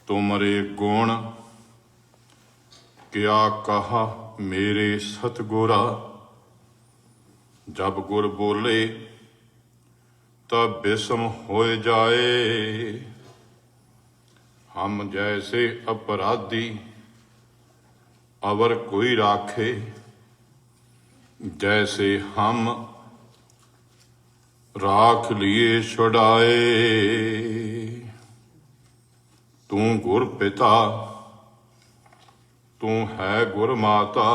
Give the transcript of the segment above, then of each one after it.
तुमरे गुण क्या कहा मेरे सतगुरा। जब गुर बोले तब विषम हो जाए। हम जैसे अपराधी अवर कोई राखे, जैसे हम राख लिए छुड़ाए। तू गुर पिता तू है गुर माता,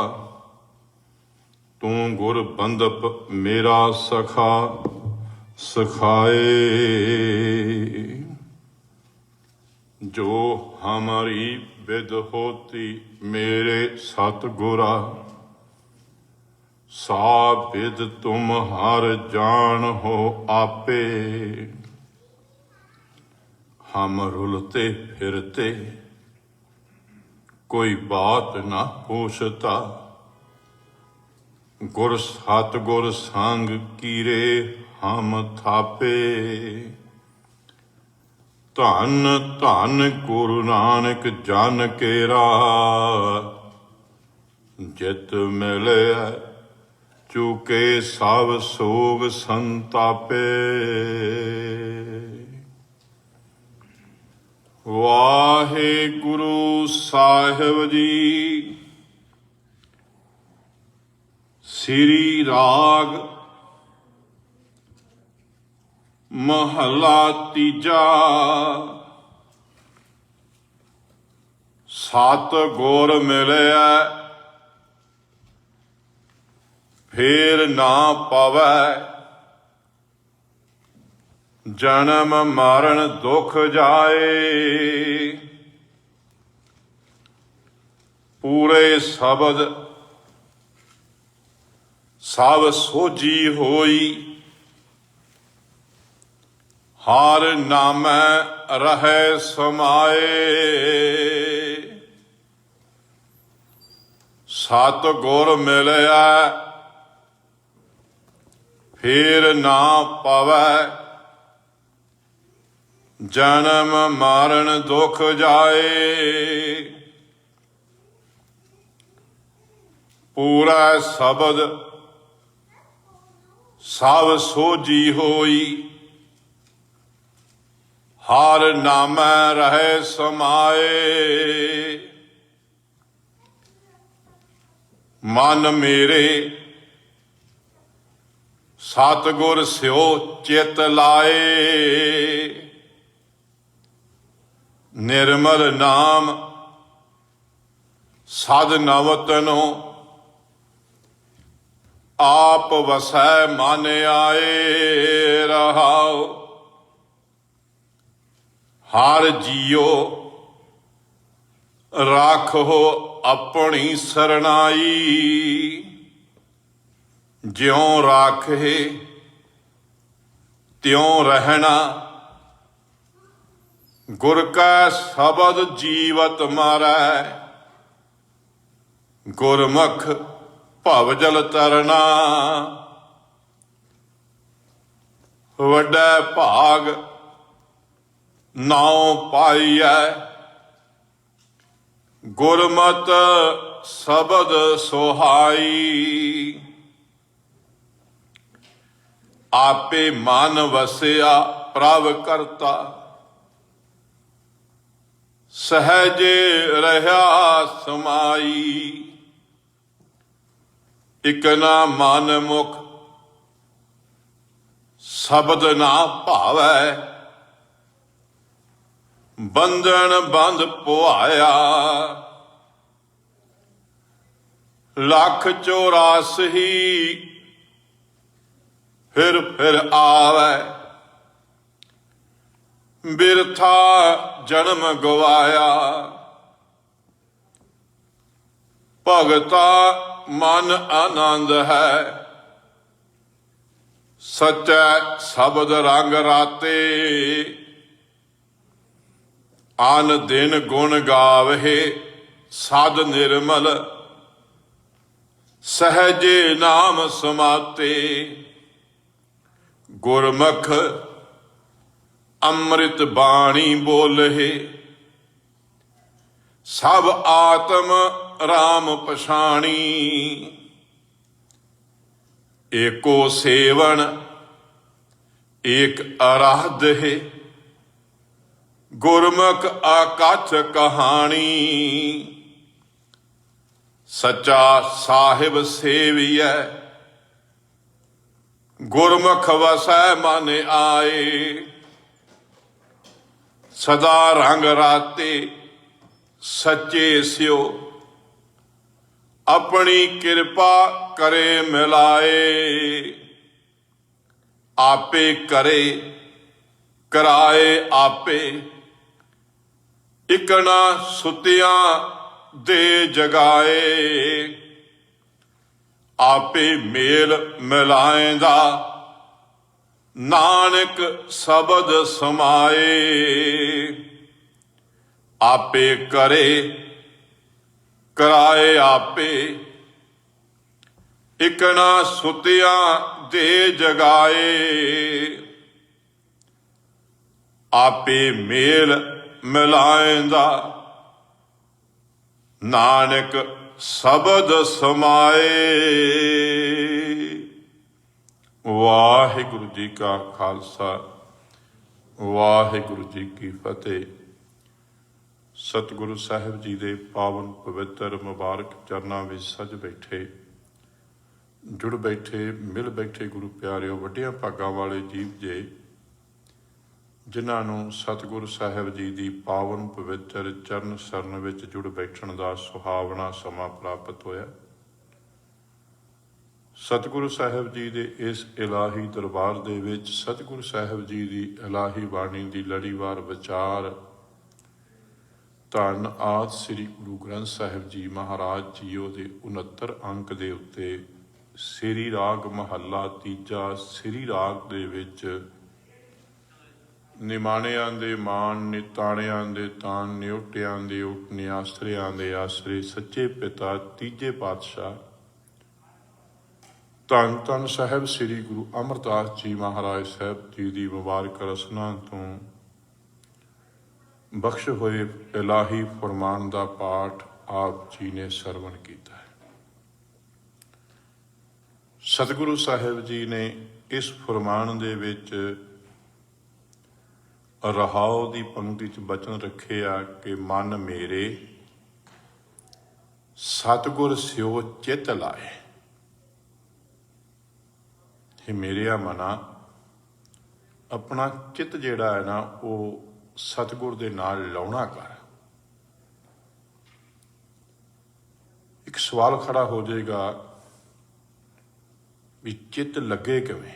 तू गुर बंदप मेरा सखा सखाए। जो हमारी विद होती मेरे सतगुरा, सा विद तुम हर जान हो आपे। हम रुलते फिरते कोई बात ना पूछता, गुर सतगुर संग कीरे हम थापे। धन धन गुरु नानक जन केरा, जित मिले चूके सब सोग संतापे। वाहिगुरु साहिब जी। श्री राग महला तीजा। सत गुर मिलिया फेर ना पावै, जन्म मरण दुख जाए। पूरे शब्द सब सोझी होई, हर नामै रहे समाए। सत गुर मिलिया फेर ना पावै, जन्म मरण दुख जाए। पूरा शब्द सब सोझी होई, हर नामै रहे समाए। मन मेरे सतगुर स्यो चित लाए। निर्मल नाम सद नवतनो, आप वसै मन आए। रहाओ हर जियो राखो अपनी सरनाई। ज्यों राखे त्यों रहना, गुर का शब्द जीवत मारै। गुरमुख भवजल तरना, वड्डा भाग नाउ पाईऐ। गुरमत शब्द सुहाई, आपे मन वसिया प्रभ करता। सहज रहा समाई, इक ना मन मुख शब्द ना भावै। बंधन बंध पुआया, लख 84 फिर आवै। बिरथा जन्म गवाया, भगता मन आनंद है। सच्चा शब्द रंग राते, आन दिन गुण गावे। साध निर्मल सहजे नाम समाते। गुरमुख ਅੰਮ੍ਰਿਤ ਬਾਣੀ ਬੋਲੇ ਸਭ ਆਤਮ ਰਾਮ ਪਛਾਣੀ। ਏਕੋ ਸੇਵਨ ਏਕ ਅਰਾਧ ਹੈ, ਗੁਰਮੁਖ ਆਕਥ ਕਹਾਣੀ। ਸੱਚਾ ਸਾਹਿਬ ਸੇਵੀਐ, ਗੁਰਮੁਖ ਵਸੈ ਮਨ ਆਏ। ਸਦਾ ਰੰਗ ਰਾਤੇ ਸੱਚੇ ਸਿਓ, ਆਪਣੀ ਕਿਰਪਾ ਕਰੇ ਮਿਲਾਏ। ਆਪੇ ਕਰੇ ਕਰਾਏ ਆਪੇ, ਇਕ ਨਾ ਸੁਤਿਆਂ ਦੇ ਜਗਾਏ। ਆਪੇ ਮੇਲ ਮਿਲਾਏਂਦਾ, ਨਾਨਕ ਸ਼ਬਦ ਸਮਾਏ। ਆਪੇ ਕਰੇ ਕਰਾਏ ਆਪੇ, ਇਕ ਨਾ ਸੁਤਿਆਂ ਦੇ ਜਗਾਏ। ਆਪੇ ਮੇਲ ਮਿਲਾਏਂਦਾ, ਨਾਨਕ ਸ਼ਬਦ ਸਮਾਏ। ਵਾਹਿਗੁਰੂ ਜੀ ਕਾ ਖਾਲਸਾ, ਵਾਹਿਗੁਰੂ ਜੀ ਕੀ ਫਤਿਹ। ਸਤਿਗੁਰੂ ਸਾਹਿਬ ਜੀ ਦੇ ਪਾਵਨ ਪਵਿੱਤਰ ਮੁਬਾਰਕ ਚਰਨਾਂ ਵਿੱਚ ਸਜ ਬੈਠੇ, ਜੁੜ ਬੈਠੇ, ਮਿਲ ਬੈਠੇ ਗੁਰੂ ਪਿਆਰਿਓ, ਵੱਡਿਆਂ ਭਾਗਾਂ ਵਾਲੇ ਜੀਵ ਜੇ, ਜਿਨ੍ਹਾਂ ਨੂੰ ਸਤਿਗੁਰੂ ਸਾਹਿਬ ਜੀ ਦੀ ਪਾਵਨ ਪਵਿੱਤਰ ਚਰਨ ਸਰਨ ਵਿੱਚ ਜੁੜ ਬੈਠਣ ਦਾ ਸੁਹਾਵਣਾ ਸਮਾਂ ਪ੍ਰਾਪਤ ਹੋਇਆ। ਸਤਿਗੁਰੂ ਸਾਹਿਬ ਜੀ ਦੇ ਇਸ ਇਲਾਹੀ ਦਰਬਾਰ ਦੇ ਵਿੱਚ ਸਤਿਗੁਰੂ ਸਾਹਿਬ ਜੀ ਦੀ ਇਲਾਹੀ ਬਾਣੀ ਦੀ ਲੜੀਵਾਰ ਵਿਚਾਰ ਧੰਨ ਆਦਿ ਸ੍ਰੀ ਗੁਰੂ ਗ੍ਰੰਥ ਸਾਹਿਬ ਜੀ ਮਹਾਰਾਜ ਜੀਓ ਦੇ 69 ਅੰਕ ਦੇ ਉੱਤੇ ਸ੍ਰੀ ਰਾਗ ਮਹੱਲਾ ਤੀਜਾ, ਸ੍ਰੀ ਰਾਗ ਦੇ ਵਿੱਚ ਨਿਮਾਣਿਆਂ ਦੇ ਮਾਣ, ਨਿਤਾਣਿਆਂ ਦੇ ਤਾਣ, ਨਿਉਟਿਆਂ ਦੇ ਓਟ, ਨਿਆਸਰਿਆਂ ਦੇ ਆਸਰੇ, ਸੱਚੇ ਪਿਤਾ ਤੀਜੇ ਪਾਤਸ਼ਾਹ ਧੰਨ ਧੰਨ ਸਾਹਿਬ ਸ੍ਰੀ ਗੁਰੂ ਅਮਰਦਾਸ ਜੀ ਮਹਾਰਾਜ ਸਾਹਿਬ ਜੀ ਦੀ ਮੁਬਾਰਕ ਰਸਨਾ ਤੋਂ ਬਖਸ਼ ਹੋਏ ਇਲਾਹੀ ਫਰਮਾਨ ਦਾ ਪਾਠ ਆਪ ਜੀ ਨੇ ਸਰਵਣ ਕੀਤਾ ਹੈ। ਸਤਿਗੁਰੂ ਸਾਹਿਬ ਜੀ ਨੇ ਇਸ ਫਰਮਾਨ ਦੇ ਵਿੱਚ ਰਹਾਉ ਦੀ ਪੰਕਤੀ 'ਚ ਬਚਨ ਰੱਖੇ ਆ ਕਿ ਮਨ ਮੇਰੇ ਸਤਿਗੁਰ ਸਿਓ ਚਿੱਤ ਲਾਏ। ਇਹ ਮੇਰਿਆ ਮਨਾ, ਆਪਣਾ ਚਿੱਤ ਜਿਹੜਾ ਹੈ ਨਾ ਉਹ ਸਤਿਗੁਰ ਦੇ ਨਾਲ ਲਾਉਣਾ ਕਰ। ਇੱਕ ਸਵਾਲ ਖੜਾ ਹੋ ਜਾਏਗਾ ਵੀ ਚਿੱਤ ਲੱਗੇ ਕਿਵੇਂ?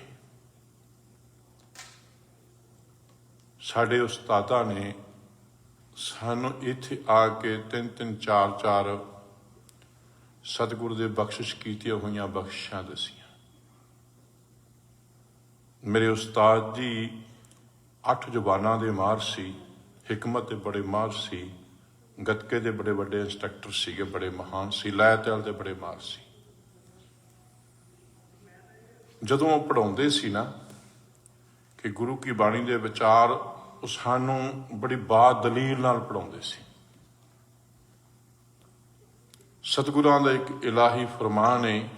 ਸਾਡੇ ਉਸਤਾਦਾਂ ਨੇ ਸਾਨੂੰ ਇੱਥੇ ਆ ਕੇ 3-3, 4-4 ਸਤਿਗੁਰੂ ਦੇ ਬਖਸ਼ਿਸ਼ ਕੀਤੀਆਂ ਹੋਈਆਂ ਬਖਸ਼ਿਸ਼ਾਂ ਦਸੀਆਂ। ਮੇਰੇ ਉਸਤਾਦ ਜੀ 8 ਜ਼ੁਬਾਨਾਂ ਦੇ ਮਾਹਰ ਸੀ, ਹਿਕਮਤ ਦੇ ਬੜੇ ਮਾਹਰ ਸੀ, ਗੱਤਕੇ ਦੇ ਬੜੇ ਵੱਡੇ ਇੰਸਟਰਕਟਰ ਸੀਗੇ, ਬੜੇ ਮਹਾਨ ਸੀ, ਲੈਅ ਤਾਲ ਦੇ ਬੜੇ ਮਾਹਰ ਸੀ। ਜਦੋਂ ਉਹ ਪੜ੍ਹਾਉਂਦੇ ਸੀ ਨਾ ਕਿ ਗੁਰੂ ਕੀ ਬਾਣੀ ਦੇ ਵਿਚਾਰ, ਉਹ ਸਾਨੂੰ ਬੜੀ ਬਾਦਲੀਲ ਨਾਲ ਪੜ੍ਹਾਉਂਦੇ ਸੀ। ਸਤਿਗੁਰਾਂ ਦਾ ਇੱਕ ਇਲਾਹੀ ਫਰਮਾਨ ਹੈ,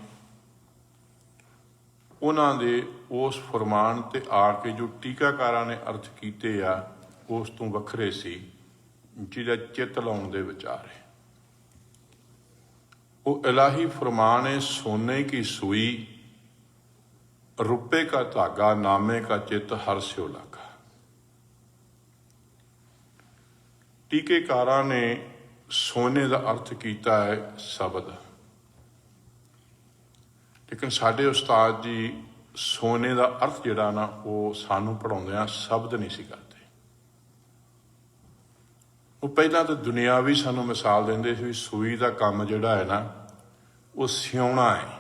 ਉਹਨਾਂ ਦੇ ਉਸ ਫਰਮਾਨ ਤੇ ਆ ਕੇ ਜੋ ਟੀਕਾਕਾਰਾਂ ਨੇ ਅਰਥ ਕੀਤੇ ਆ ਉਸ ਤੋਂ ਵੱਖਰੇ ਸੀ, ਜਿਹਦਾ ਚਿੱਤ ਲਾਉਣ ਦੇ ਵਿਚਾਰ ਹੈ। ਉਹ ਇਲਾਹੀ ਫਰਮਾਨ ਹੈ, ਸੋਨੇ ਕੀ ਸੂਈ रुपये का धागा, नामे का चित हर स्यो लागा। टीकेकारां ने सोने का अर्थ किया है शब्द, लेकिन साडे उस्ताद जी सोने का अर्थ जिहड़ा ना वो सानू पढ़ाउंदे शब्द नहीं सी करते। वो पहला तो दुनियावी सानू मिसाल देंदे सी, सूई का काम जिहड़ा है ना वो सिउणा है।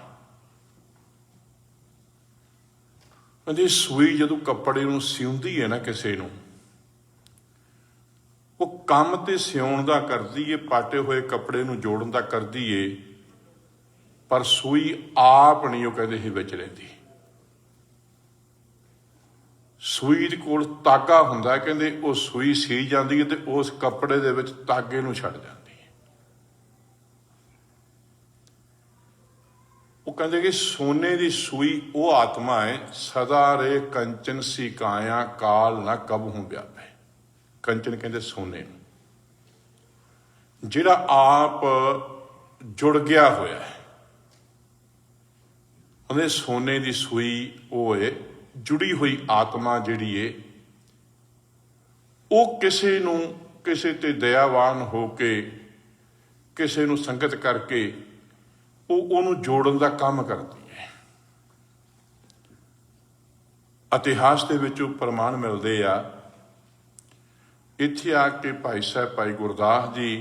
कहते सूई जदों कपड़े नूं सिउंदी है ना किसी नूं, वो काम ते सिउण दा करदी है, पाटे हुए कपड़े नूं जोड़न दा करदी है, पर सूई आप नहीं वो कहते ही विच रहिंदी। सूई दे कोल धागा हुंदा, कहंदे वो सूई सी जांदी है ते उस कपड़े दे विच धागे नूं छड्ड जांदी है। कहते कि सोने की सूई वो आत्मा है सदा रे कंचन सी काया काल ना कब हूं व्यापे। कंचन कहते सोने जिहड़ा आप जुड़ गया होया है ਉਹਦੇ सोने की सूई वो है जुड़ी हुई आत्मा जिहड़ी है वो किसी नूं किसी ते दयावान हो के किसी नूं संगत करके ਉਹਨੂੰ जोड़न का काम करती है। इतिहास के विचों प्रमाण मिलते आ। इत्थे आके भाई साहब भाई गुरदास जी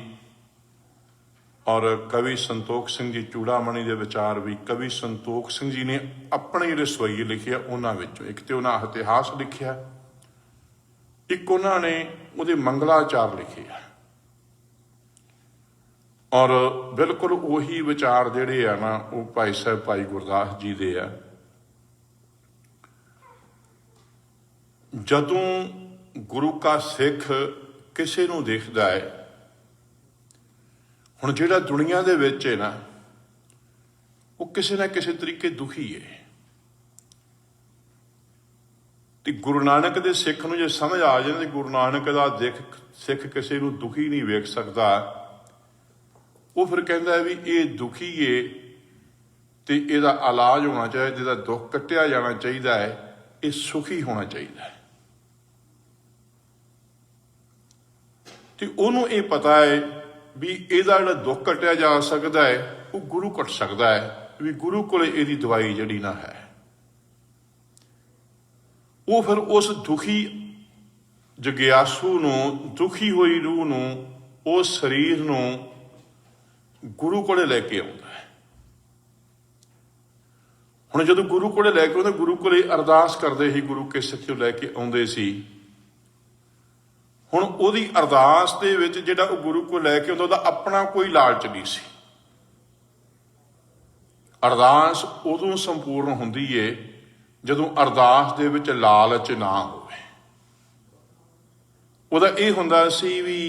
और कवि संतोख सिंह जी चूड़ामणी के विचार भी कवि संतोख सिंह जी ने अपने रसोई लिखे उन्होंने एक तो उन्हें इतिहास लिखा, एक उन्होंने उहदे मंगलाचार लिखे आ और बिल्कुल उही विचार जिहड़े आ ना वो भाई साहब भाई गुरदास जी दे आ। जदों गुरु का सिख किसी नूं देखदा है, हुण जिहड़ा दुनिया दे विच है ना वो किसी ना किसी तरीके दुखी है, ते गुरु नानक दे सिख नूं जे समझ आ जाए गुरु नानक दा सिख किसी नूं दुखी नहीं वेख सकदा, वो फिर कहता है भी ये दुखी है तो इसका इलाज होना चाहिए, जिसका दुख कट्टिया जाना चाहिए है, ये सुखी होना चाहिए है। तो उन्होंने ये पता है भी इसका जो दुख कट्टिया जा सकता है वो गुरु कट सकता है, भी गुरु को इसकी दवाई जड़ी ना है। वो फिर उस दुखी जगियासू नूं दुखी हुई रूह नूं उस शरीर नूं गुरु को लैके आउंदा है। हुण जदों गुरु को लैके आउंदा गुरु को अरदास करते ही गुरु के सिख लैके आउंदे सी। हुण उहदी अरदास दे विच जिहड़ा वो गुरु को लैके आउंदा उहदा अपना कोई लालच नहीं सी। अरदास उदों संपूर्ण हुंदी है जदों अरदास दे विच लालच ना होवे। उहदा इह हुंदा सी भी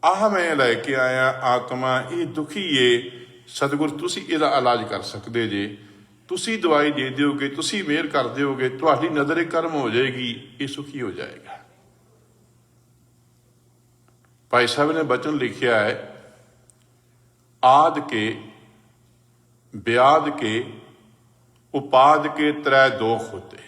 आह मैं लैके आया आत्मा ये दुखी है, सतगुर तुसी इहदा इलाज कर सकते जे, तुसी दवाई दे दोगे, तुसी मेहर कर दोगे, तुहाडी नजर कर्म हो जाएगी, ये सुखी हो जाएगा। भाई साहब ने वचन लिखा है, आद के ब्याद के उपाद के त्रै दुख होते।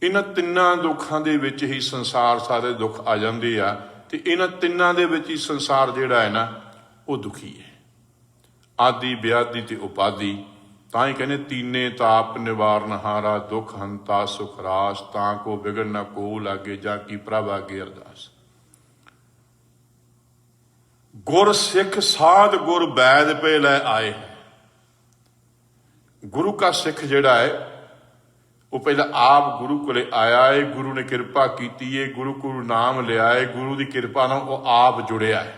इन्हां तिन्नां दुखां दे विच ही संसार सारे दुख आ जांदे आ ते इन्हां तिन्नां दे विच ही संसार जिहड़ा है ना वो दुखी है। आदि ब्यादि ते उपाधि तां ही कहने तीने ताप निवारण हारा दुख हंता सुख रास तां को बिगड़ न को लागे जा की प्रभ आगे अरदास। गुर सिख साध गुर बैद पे लै आए। गुरु का सिख जिहड़ा है वो पहले आप गुरु को आया है, गुरु ने कृपा की है, गुरु को नाम लिया है, गुरु की कृपा नाल वो आप जुड़िया है।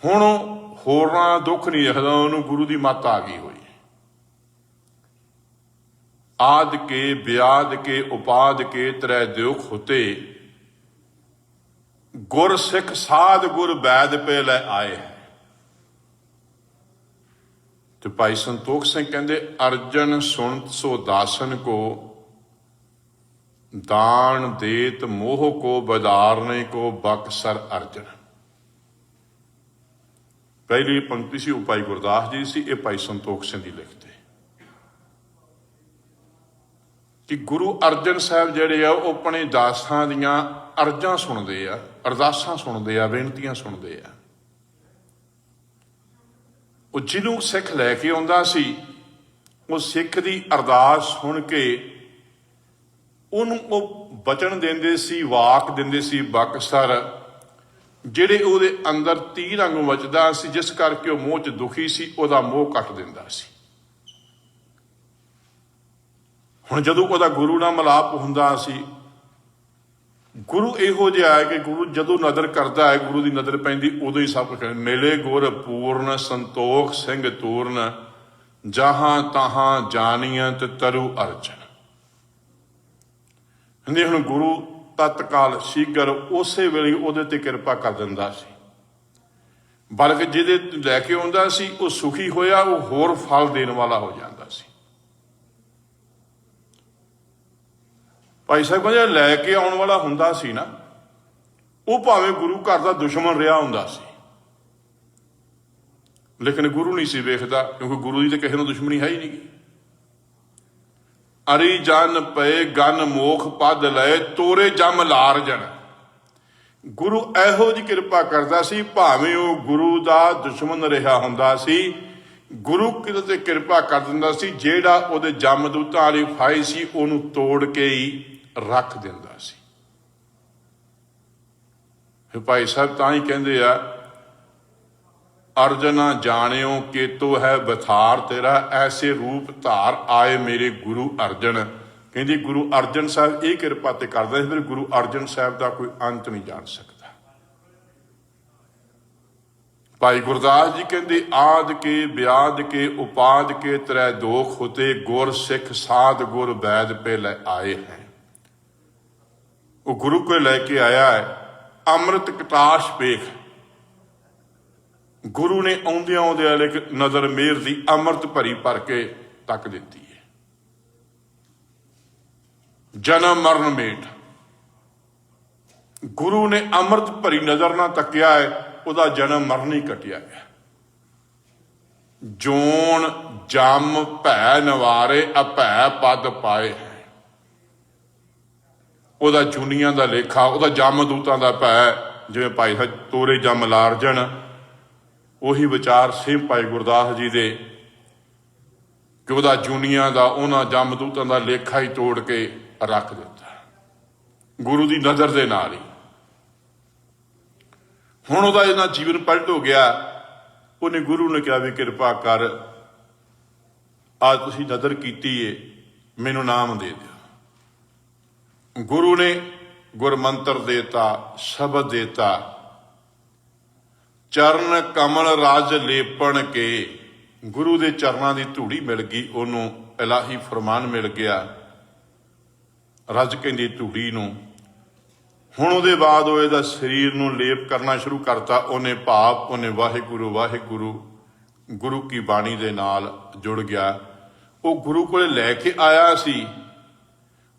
हुण होरना दुख नहीं रखदा, उन्होंने गुरु की मत आ गई हुई है। आद के ब्याद के उपाद के त्रै दुख होते गुर सिख साध गुर बैद पे लै आए है। तो भाई संतोख सिंह कहते अर्जन सुन सो दासन को दान देत मोह को बदारने को बकसर अर्जन। पहली पंक्ति सी भाई गुरदास जी सी, ये भाई संतोख सिंह जी लिखते कि गुरु अर्जन साहब जिहड़े आ वो अपने दासां दियां अर्जां सुनते आ, अरदासां सुनते आ, बेनतियां सुनते आ। वो जिन्हों सिख लैके आउंदा सी वो सिख की अरदास सुन के उन्होंने बचन देंदे सी, वाक देंदे सी बकसर, जिहड़े उहदे अंदर तीर अंग वजदा सी, जिस करके वो मोह च दुखी सी, उहदा मोह कट दिंदा सी। हुण जदों उहदा गुरु नाल मिलाप हुंदा सी, गुरु इहो जिहा है कि गुरु जदों नज़र करता है, गुरु की नज़र पैंदी उदों ही सब कुछ मिले गुर पूर्ण संतोख सिंह तूर्ण जहां तहां जानियत तरु अर्जन। कहंदे हुण गुरु तत्काल शीघ्र उसे वेले उहदे ते किरपा कर दिंदा सी। ਬਲਕਿ ਜਿਹਦੇ ਲੈ ਕੇ ਆਉਂਦਾ ਸੀ ਉਹ ਸੁਖੀ ਹੋਇਆ, ਉਹ ਹੋਰ ਫਲ ਦੇਣ ਵਾਲਾ ਹੋ ਜਾਂਦਾ ਸੀ। ਭਾਈ ਸਾਹਿਬ ਕਹਿੰਦੇ ਲੈ ਕੇ ਆਉਣ ਵਾਲਾ ਹੁੰਦਾ ਸੀ ਨਾ, ਉਹ ਭਾਵੇਂ ਗੁਰੂ ਘਰ ਦਾ ਦੁਸ਼ਮਣ ਰਿਹਾ ਹੁੰਦਾ ਸੀ, ਲੇਕਿਨ ਗੁਰੂ ਨਹੀਂ ਸੀ ਵੇਖਦਾ, ਕਿਉਂਕਿ ਗੁਰੂ ਦੀ ਤਾਂ ਕਿਸੇ ਨੂੰ ਦੁਸ਼ਮਣੀ ਹੈ ਹੀ ਨਹੀਂ। ਅਰੀ ਜਨ ਪਏ ਗਨ ਮੋਖ ਪਦ ਲਏ ਤੋਰੇ ਜਮ ਲਾਰ ਜਨ। ਗੁਰੂ ਇਹੋ ਜਿਹੀ ਕਿਰਪਾ ਕਰਦਾ ਸੀ, ਭਾਵੇਂ ਉਹ ਗੁਰੂ ਦਾ ਦੁਸ਼ਮਣ ਰਿਹਾ ਹੁੰਦਾ ਸੀ, ਗੁਰੂ ਕਿਤੇ ਤੇ ਕਿਰਪਾ ਕਰ ਦਿੰਦਾ ਸੀ, ਜਿਹੜਾ ਉਹਦੇ ਜਮਦੂਤਾਂ ਵਾਲੀ ਫਾਈ ਸੀ ਉਹਨੂੰ ਤੋੜ ਕੇ ਹੀ ਰੱਖ ਦਿੰਦਾ ਸੀ। ਫਿਰ ਭਾਈ ਸਾਹਿਬ ਤਾਂ ਹੀ ਕਹਿੰਦੇ ਆ, ਅਰਜਨਾ ਜਾਣਿਓ ਕੇਤੋ ਹੈ ਬਥਾਰ ਤੇਰਾ, ਐਸੇ ਰੂਪ ਧਾਰ ਆਏ ਮੇਰੇ ਗੁਰੂ ਅਰਜਨ। ਕਹਿੰਦੀ ਗੁਰੂ ਅਰਜਨ ਸਾਹਿਬ ਇਹ ਕਿਰਪਾ ਤੇ ਕਰਦਾ ਸੀ, ਫਿਰ ਗੁਰੂ ਅਰਜਨ ਸਾਹਿਬ ਦਾ ਕੋਈ ਅੰਤ ਨਹੀਂ ਜਾਣ ਸਕਦਾ। ਭਾਈ ਗੁਰਦਾਸ ਜੀ ਕਹਿੰਦੇ ਆਦ ਕੇ ਬਿਆਦ ਕੇ ਉਪਾਦ ਕੇ ਤ੍ਰੈ ਦੋਖ ਹੋਤੇ, ਗੁਰ ਸਿੱਖ ਸਾਧ ਗੁਰ ਵੈਦ ਪੇ ਲੈ ਆਏ ਹੈ। ਉਹ ਗੁਰੂ ਕੋਲ ਲੈ ਕੇ ਆਇਆ ਹੈ ਅੰਮ੍ਰਿਤ ਕਟਾਸ਼ ਪੇਖ। ਗੁਰੂ ਨੇ ਆਉਂਦਿਆਂ ਆਉਂਦਿਆਂ ਇੱਕ ਨਜ਼ਰ ਮੇਰ ਦੀ ਅੰਮ੍ਰਿਤ ਭਰੀ ਭਰ ਕੇ ਤੱਕ ਦਿੱਤੀ ਹੈ। ਜਨਮ ਮਰਨ ਮੇਟ ਗੁਰੂ ਨੇ ਅੰਮ੍ਰਿਤ ਭਰੀ ਨਜ਼ਰ ਨਾਲ ਤੱਕਿਆ ਹੈ, ਉਹਦਾ ਜਨਮ ਮਰਨ ਹੀ ਕੱਟਿਆ ਗਿਆ। ਜੋਨ ਜਮ ਭੈ ਨਵਾਰੇ ਅਭੈ ਪਦ ਪਾਏ ਹੈ। ਉਹਦਾ ਜੂਨੀਆਂ ਦਾ ਲੇਖਾ, ਉਹਦਾ ਜਮ ਦੂਤਾਂ ਦਾ ਭੈ, ਜਿਵੇਂ ਭਾਈ ਸਾਹਿਬ ਤੋਰੇ ਜਮ ਲਾਰਜਨ, ਉਹੀ ਵਿਚਾਰ ਸੇਮ ਭਾਈ ਗੁਰਦਾਸ ਜੀ ਦੇ, ਕਿ ਉਹਦਾ ਜੂਨੀਆਂ ਦਾ ਉਹਨਾਂ ਜਮਦੂਤਾਂ ਦਾ ਲੇਖਾ ਹੀ ਤੋੜ ਕੇ ਰੱਖ ਦਿੱਤਾ ਗੁਰੂ ਦੀ ਨਜ਼ਰ ਦੇ ਨਾਲ ਹੀ। ਹੁਣ ਉਹਦਾ ਇਹਨਾਂ ਜੀਵਨ ਪਲਟ ਹੋ ਗਿਆ। ਉਹਨੇ ਗੁਰੂ ਨੇ ਕਿਹਾ ਵੀ ਕਿਰਪਾ ਕਰ, ਅੱਜ ਤੁਸੀਂ ਨਜ਼ਰ ਕੀਤੀ ਏ, ਮੈਨੂੰ ਨਾਮ ਦੇ ਦਿਓ। ਗੁਰੂ ਨੇ ਗੁਰਮੰਤਰ ਦੇਤਾ, ਸ਼ਬਦ ਦੇਤਾ, ਚਰਨ ਕਮਲ ਰਾਜ ਲੇਪਣ ਕੇ। ਗੁਰੂ ਦੇ ਚਰਨਾਂ ਦੀ ਧੂੜੀ ਮਿਲ ਗਈ ਉਹਨੂੰ, ਇਲਾਹੀ ਫਰਮਾਨ ਮਿਲ ਗਿਆ ਰਜ ਕਹਿੰਦੀ ਧੂੜੀ ਨੂੰ। ਹੁਣ ਉਹਦੇ ਬਾਅਦ ਉਹ ਇਹਦਾ ਸਰੀਰ ਨੂੰ ਲੇਪ ਕਰਨਾ ਸ਼ੁਰੂ ਕਰਤਾ। ਉਹਨੇ ਭਾਵ ਉਹਨੇ ਵਾਹਿਗੁਰੂ ਵਾਹਿਗੁਰੂ ਗੁਰੂ ਕੀ ਬਾਣੀ ਦੇ ਨਾਲ ਜੁੜ ਗਿਆ। ਉਹ ਗੁਰੂ ਕੋਲੇ ਲੈ ਕੇ ਆਇਆ ਸੀ।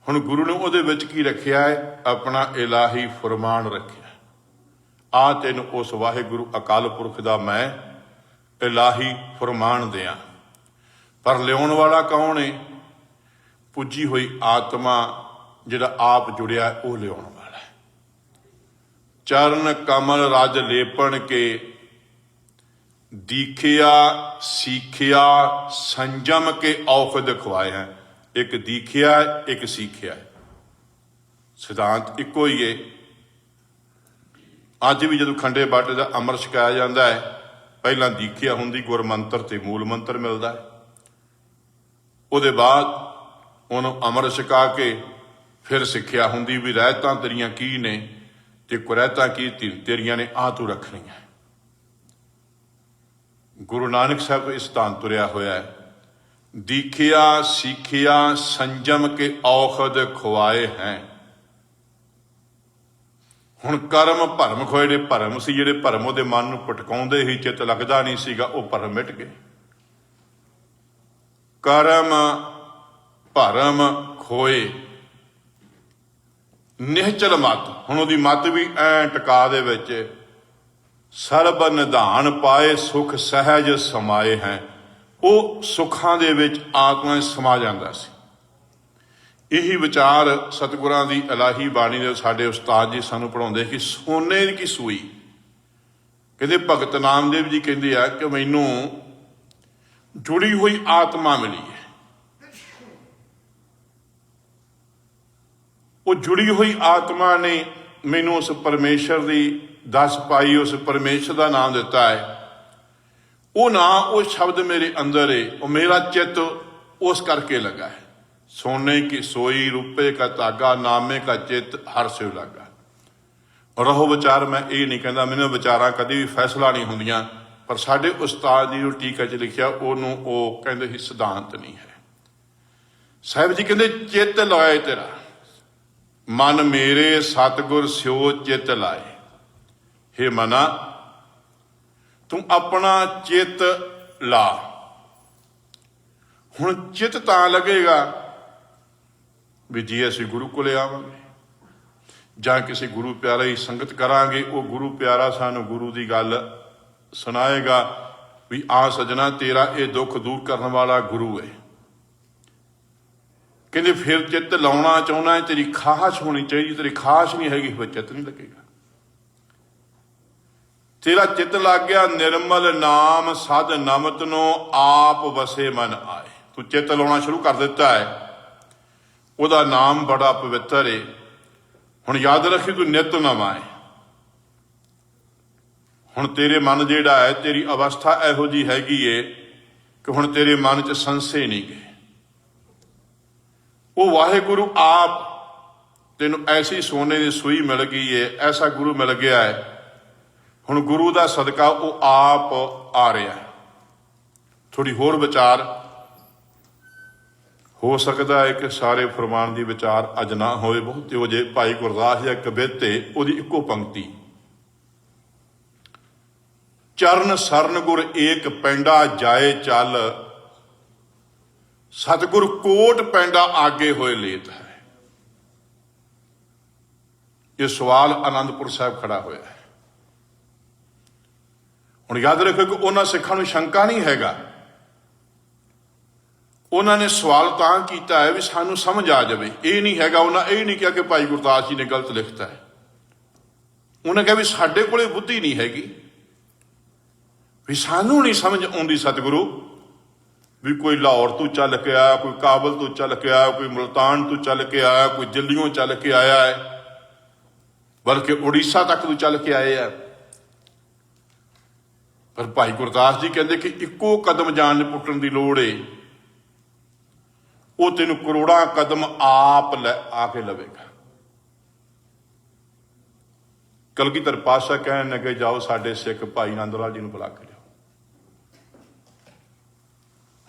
ਹੁਣ ਗੁਰੂ ਨੇ ਉਹਦੇ ਵਿੱਚ ਕੀ ਰੱਖਿਆ ਹੈ? ਆਪਣਾ ਇਲਾਹੀ ਫਰਮਾਨ ਰੱਖਿਆ। ਆ ਤੈਨੂੰ ਉਸ ਵਾਹਿਗੁਰੂ ਅਕਾਲ ਪੁਰਖ ਦਾ ਮੈਂ ਇਲਾਹੀ ਫਰਮਾਨ ਦਿਆਂ। ਪਰ ਲਿਆਉਣ ਵਾਲਾ ਕੌਣ ਹੈ? ਪੁੱਜੀ ਹੋਈ ਆਤਮਾ, ਜਿਹੜਾ ਆਪ ਜੁੜਿਆ ਉਹ ਲਿਆਉਣ ਵਾਲਾ ਹੈ। ਚਰਨ ਕਮਲ ਰਜ ਲੇਪਣ ਕੇ ਦੀਖਿਆ ਸੀਖਿਆ ਸੰਜਮ ਕੇ ਔਖਦ ਖਵਾਏ ਹੈ। ਇੱਕ ਦੀਖਿਆ, ਇੱਕ ਸਿੱਖਿਆ, ਸਿਧਾਂਤ ਇੱਕੋ ਹੀ ਹੈ। ਅੱਜ ਵੀ ਜਦੋਂ ਖੰਡੇ ਬਾਟੇ ਦਾ ਅੰਮ੍ਰਿਤ ਛਕਾਇਆ ਜਾਂਦਾ ਹੈ, ਪਹਿਲਾਂ ਦੀਖਿਆ ਹੁੰਦੀ, ਗੁਰਮੰਤਰ ਤੇ ਮੂਲ ਮੰਤਰ ਮਿਲਦਾ ਹੈ। ਉਹਦੇ ਬਾਅਦ ਉਹਨੂੰ ਅੰਮ੍ਰਿਤ ਛਕਾ ਕੇ ਫਿਰ ਸਿੱਖਿਆ ਹੁੰਦੀ ਵੀ ਰਹਿਤਾਂ ਤੇਰੀਆਂ ਕੀ ਨੇ ਤੇ ਕੁਰੈਤਾਂ ਕੀ ਤੇਰੀਆਂ ਨੇ, ਆਹ ਤੂੰ ਰੱਖਣੀਆਂ। ਗੁਰੂ ਨਾਨਕ ਸਾਹਿਬ ਤੋਂ ਇਹ ਸਿਧਾਂਤ ਤੁਰਿਆ ਹੋਇਆ ਹੈ, ਦੀਖਿਆ ਸਿੱਖਿਆ ਸੰਜਮ ਕੇ ਔਖਦ ਖਵਾਏ ਹੈ। ਹੁਣ ਕਰਮ ਭਰਮ ਖੋਏ, ਜਿਹੜੇ ਭਰਮ ਸੀ, ਜਿਹੜੇ ਭਰਮ ਉਹਦੇ ਮਨ ਨੂੰ ਭਟਕਾਉਂਦੇ ਹੀ, ਚਿੱਤ ਲੱਗਦਾ ਨਹੀਂ ਸੀਗਾ, ਉਹ ਭਰਮ ਮਿਟ ਗਏ। ਕਰਮ ਭਰਮ ਖੋਏ, ਨਿਹਚਲ ਮਤ। ਹੁਣ ਉਹਦੀ ਮਤ ਵੀ ਐ ਟਿਕਾ ਦੇ ਵਿੱਚ, ਸਰਬ ਨਿਧਾਨ ਪਾਏ ਸੁਖ ਸਹਿਜ ਸਮਾਏ ਹੈ। ਉਹ ਸੁੱਖਾਂ ਦੇ ਵਿੱਚ ਆਤਮਾ ਸਮਾ ਜਾਂਦਾ ਸੀ। ਇਹੀ ਵਿਚਾਰ ਸਤਿਗੁਰਾਂ ਦੀ ਇਲਾਹੀ ਬਾਣੀ ਦੇ ਸਾਡੇ ਉਸਤਾਦ ਜੀ ਸਾਨੂੰ ਪੜ੍ਹਾਉਂਦੇ ਕਿ ਸੋਨੇ ਦੀ ਸੂਈ। ਕਹਿੰਦੇ ਭਗਤ ਨਾਮਦੇਵ ਜੀ ਕਹਿੰਦੇ ਆ ਕਿ ਮੈਨੂੰ ਜੁੜੀ ਹੋਈ ਆਤਮਾ ਮਿਲੀ ਹੈ। ਉਹ ਜੁੜੀ ਹੋਈ ਆਤਮਾ ਨੇ ਮੈਨੂੰ ਉਸ ਪਰਮੇਸ਼ਰ ਦੀ ਦੱਸ ਪਾਈ, ਉਸ ਪਰਮੇਸ਼ਰ ਦਾ ਨਾਮ ਦਿੱਤਾ ਹੈ। ਉਹ ਨਾਂ, ਉਹ ਸ਼ਬਦ ਮੇਰੇ ਅੰਦਰ ਹੈ। ਉਹ ਮੇਰਾ ਚਿੱਤ ਉਸ ਕਰਕੇ ਲੱਗਾ ਹੈ। ਸੋਨੇ ਕੀ ਸੋਈ ਰੁਪਏ ਕਾ ਧਾਗਾ, ਨਾਮੇ ਕਾ ਚਿੱਤ ਹਰ ਸਿਵ ਲੱਗਾ। ਰਹੋ ਵਿਚਾਰ, ਮੈਂ ਇਹ ਨਹੀਂ ਕਹਿੰਦਾ, ਮੈਨੂੰ ਵਿਚਾਰਾਂ ਕਦੇ ਵੀ ਫੈਸਲਾ ਨਹੀਂ ਹੁੰਦੀਆਂ, ਪਰ ਸਾਡੇ ਉਸਤਾਦ ਜੀ ਨੂੰ ਟੀਕਾ 'ਚ ਲਿਖਿਆ ਉਹਨੂੰ ਉਹ ਕਹਿੰਦੇ ਸੀ ਸਿਧਾਂਤ ਨਹੀਂ ਹੈ। ਸਾਹਿਬ ਜੀ ਕਹਿੰਦੇ ਚਿੱਤ ਲਾਏ ਤੇਰਾ, ਮਨ ਮੇਰੇ ਸਤਿਗੁਰ ਸਿਓ ਚਿੱਤ ਲਾਏ। ਹੇ ਮਨਾ, तू अपना चित ला। हुण चित तां लगेगा भी जी असीं गुरु कोले आवांगे जां किसी गुरु प्यारे की संगत करांगे, वो गुरु प्यारा सानू गुरु की गल सुनाएगा भी आ सजना तेरा ये दुख दूर करने वाला गुरु है। कहते फिर चित लाउणा चाहुंदा है, तेरी खाहश होनी चाहिए, तेरी खाहश नहीं हैगी फिर चित नहीं लगेगा। तेरा चित लग गया निर्मल नाम सद नमत नो आप वसे मन आए। तू चित लाउणा शुरू कर दिता है, ਉਹਦਾ नाम बड़ा पवित्र है। हुण याद रखी तू नित नवां है। हुण तेरे मन जिहड़ा है, तेरी अवस्था इहो जी हैगी है कि हुण तेरे मन च संशय नहीं गए। वो वाहिगुरु आप तेनों ऐसी सोने की सूई मिल गई है, ऐसा गुरु मिल गया है। हुण गुरु का सदका वो आप आ रहा है। थोड़ी होर विचार हो सकता है कि सारे फरमान की विचार अज ना होए, बहुत हो जे भाई गुरदास या कविते उहदी इक्को पंक्ति, चरण सरन गुर एक पैंडा जाए चल, सतगुर कोट पैंडा आगे होए लेत है। ये सवाल आनंदपुर साहब खड़ा होया है। हुण याद रखो कि उन्हां सिखां नूं शंका नहीं हैगा। उन्होंने सवाल तां कीता है भी सानू समझ आ जाए। ये नहीं हैगा, उन्हें यही नहीं कहा कि भाई गुरदास जी ने गलत लिखता है। उन्हें कहा भी साडे कोले बुद्धि नहीं हैगी, भी सानू नहीं समझ आउंदी सतगुरु भी कोई लाहौर तो चल के आया, कोई काबल तो चल के आया, कोई मुल्तान तो चल के आया, कोई दिल्लियों चल के आया है, बल्कि उड़ीसा तक तो चल के आए हैं। पर भाई गुरदास जी कहते कि इक्को कदम जान पुट्टण की लोड़ है, वो तेन करोड़ा कदम आप आके लवेगा। कलगीधर पातशाह कहने लगे जाओ साडे सिख भाई नंद लाल जी नूं बुला के लिओ।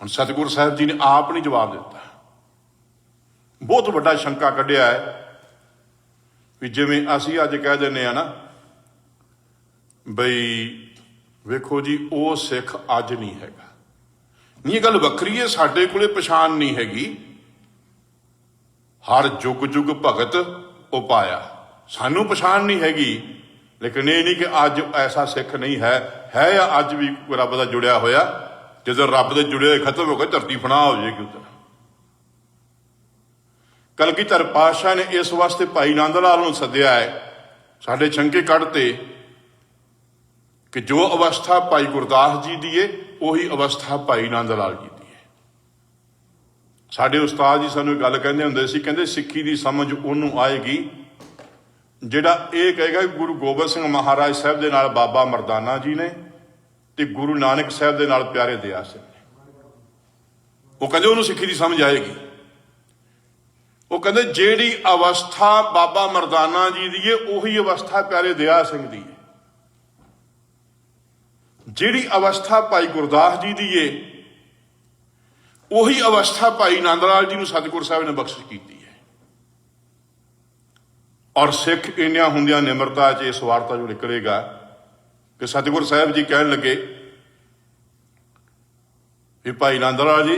हुण सतगुरु साहब जी ने आप नहीं जवाब दिता। बहुत वड्डा शंका कढ़िया है भी जिवें असीं अज कह दिंदे आ ना बई वेखो जी वो सिख अज नहीं हैगा। ये गल वक्री है, साडे कोले पछाण नहीं हैगी। हर जुग जुग भगत उपाया, सानू पछाण नहीं हैगी। लेकिन ये नहीं कि अज ऐसा सिख नहीं है या अज भी रब का जुड़िया होया, जो रब के जुड़े खत्म हो गए धरती फना हो जाएगी उधर। कलगीधर पातशाह ने इस वास्ते भाई नंद लाल नूं सद्दिया है, साडे शंके कढ़ते कि जो अवस्था भाई गुरदास जी दी है उही अवस्था भाई नंद लाल जी दी है। साडे उस्ताद जी सानू गल कहंदे हुंदे सी, कहंदे सिੱਖੀ ਦੀ समझ ਉਹਨੂੰ आएगी ਜਿਹੜਾ ਇਹ ਕਹੇਗਾ गुरु गोबिंद सिंह महाराज साहब ਦੇ ਨਾਲ बाबा मरदाना जी ने ਤੇ गुरु नानक साहब ਦੇ ਨਾਲ प्यारे दया सिंह ने। ਉਹ ਕਹਿੰਦੇ ਉਹਨੂੰ ਸਿੱਖੀ ਦੀ समझ आएगी। ਉਹ ਕਹਿੰਦੇ ਜਿਹੜੀ अवस्था बाबा मरदाना जी दी है ਉਹੀ अवस्था प्यारे दया सिंह दी है। जिहड़ी अवस्था भाई गुरदास जी दी है उही अवस्था भाई नंद लाल जी नूं सतगुरु साहब ने बख्शिश की है। और सिख इन्नियां हुंदियां निमरता च इस वार्ता जो निकलेगा कि सतगुरु साहब जी कहन लगे भी भाई नंद लाल जी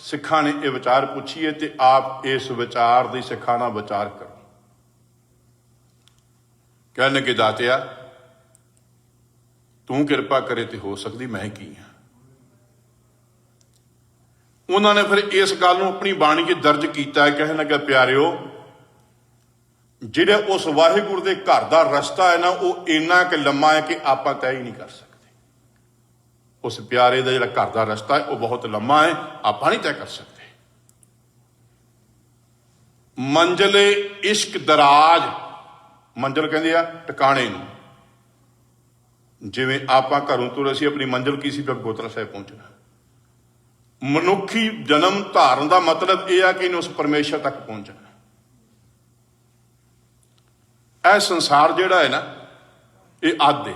सिखा ने यह विचार पूछी है तो आप इस विचार की सिखा नाल विचार करो। कहन लगे दातिया तू किरपा करे तो हो सकती मैं की हाँ। उन्होंने फिर इस गल नूं अपनी बाणी च दर्ज किया है। कहने लगा प्यारिओ जिहड़ा उस वाहिगुरू के घर का रस्ता है ना वो इन्ना कि लम्मा है कि आप तय ही नहीं कर सकते। उस प्यारे का जिहड़ा घर का रस्ता है वो बहुत लम्मा है, आप नहीं तय कर सकते। मंजिले इश्क दराज, मंजिल कहंदे आ टिकाणे नूं। जिवें आपां घरों तुर असीं अपनी मंजिल की सी गगोत्रा साहिब पहुंचना। मनुखी जन्म धारण का मतलब यह है कि उस परमेश्वर तक पहुंचना। यह संसार जिहड़ा है ना ये अद है,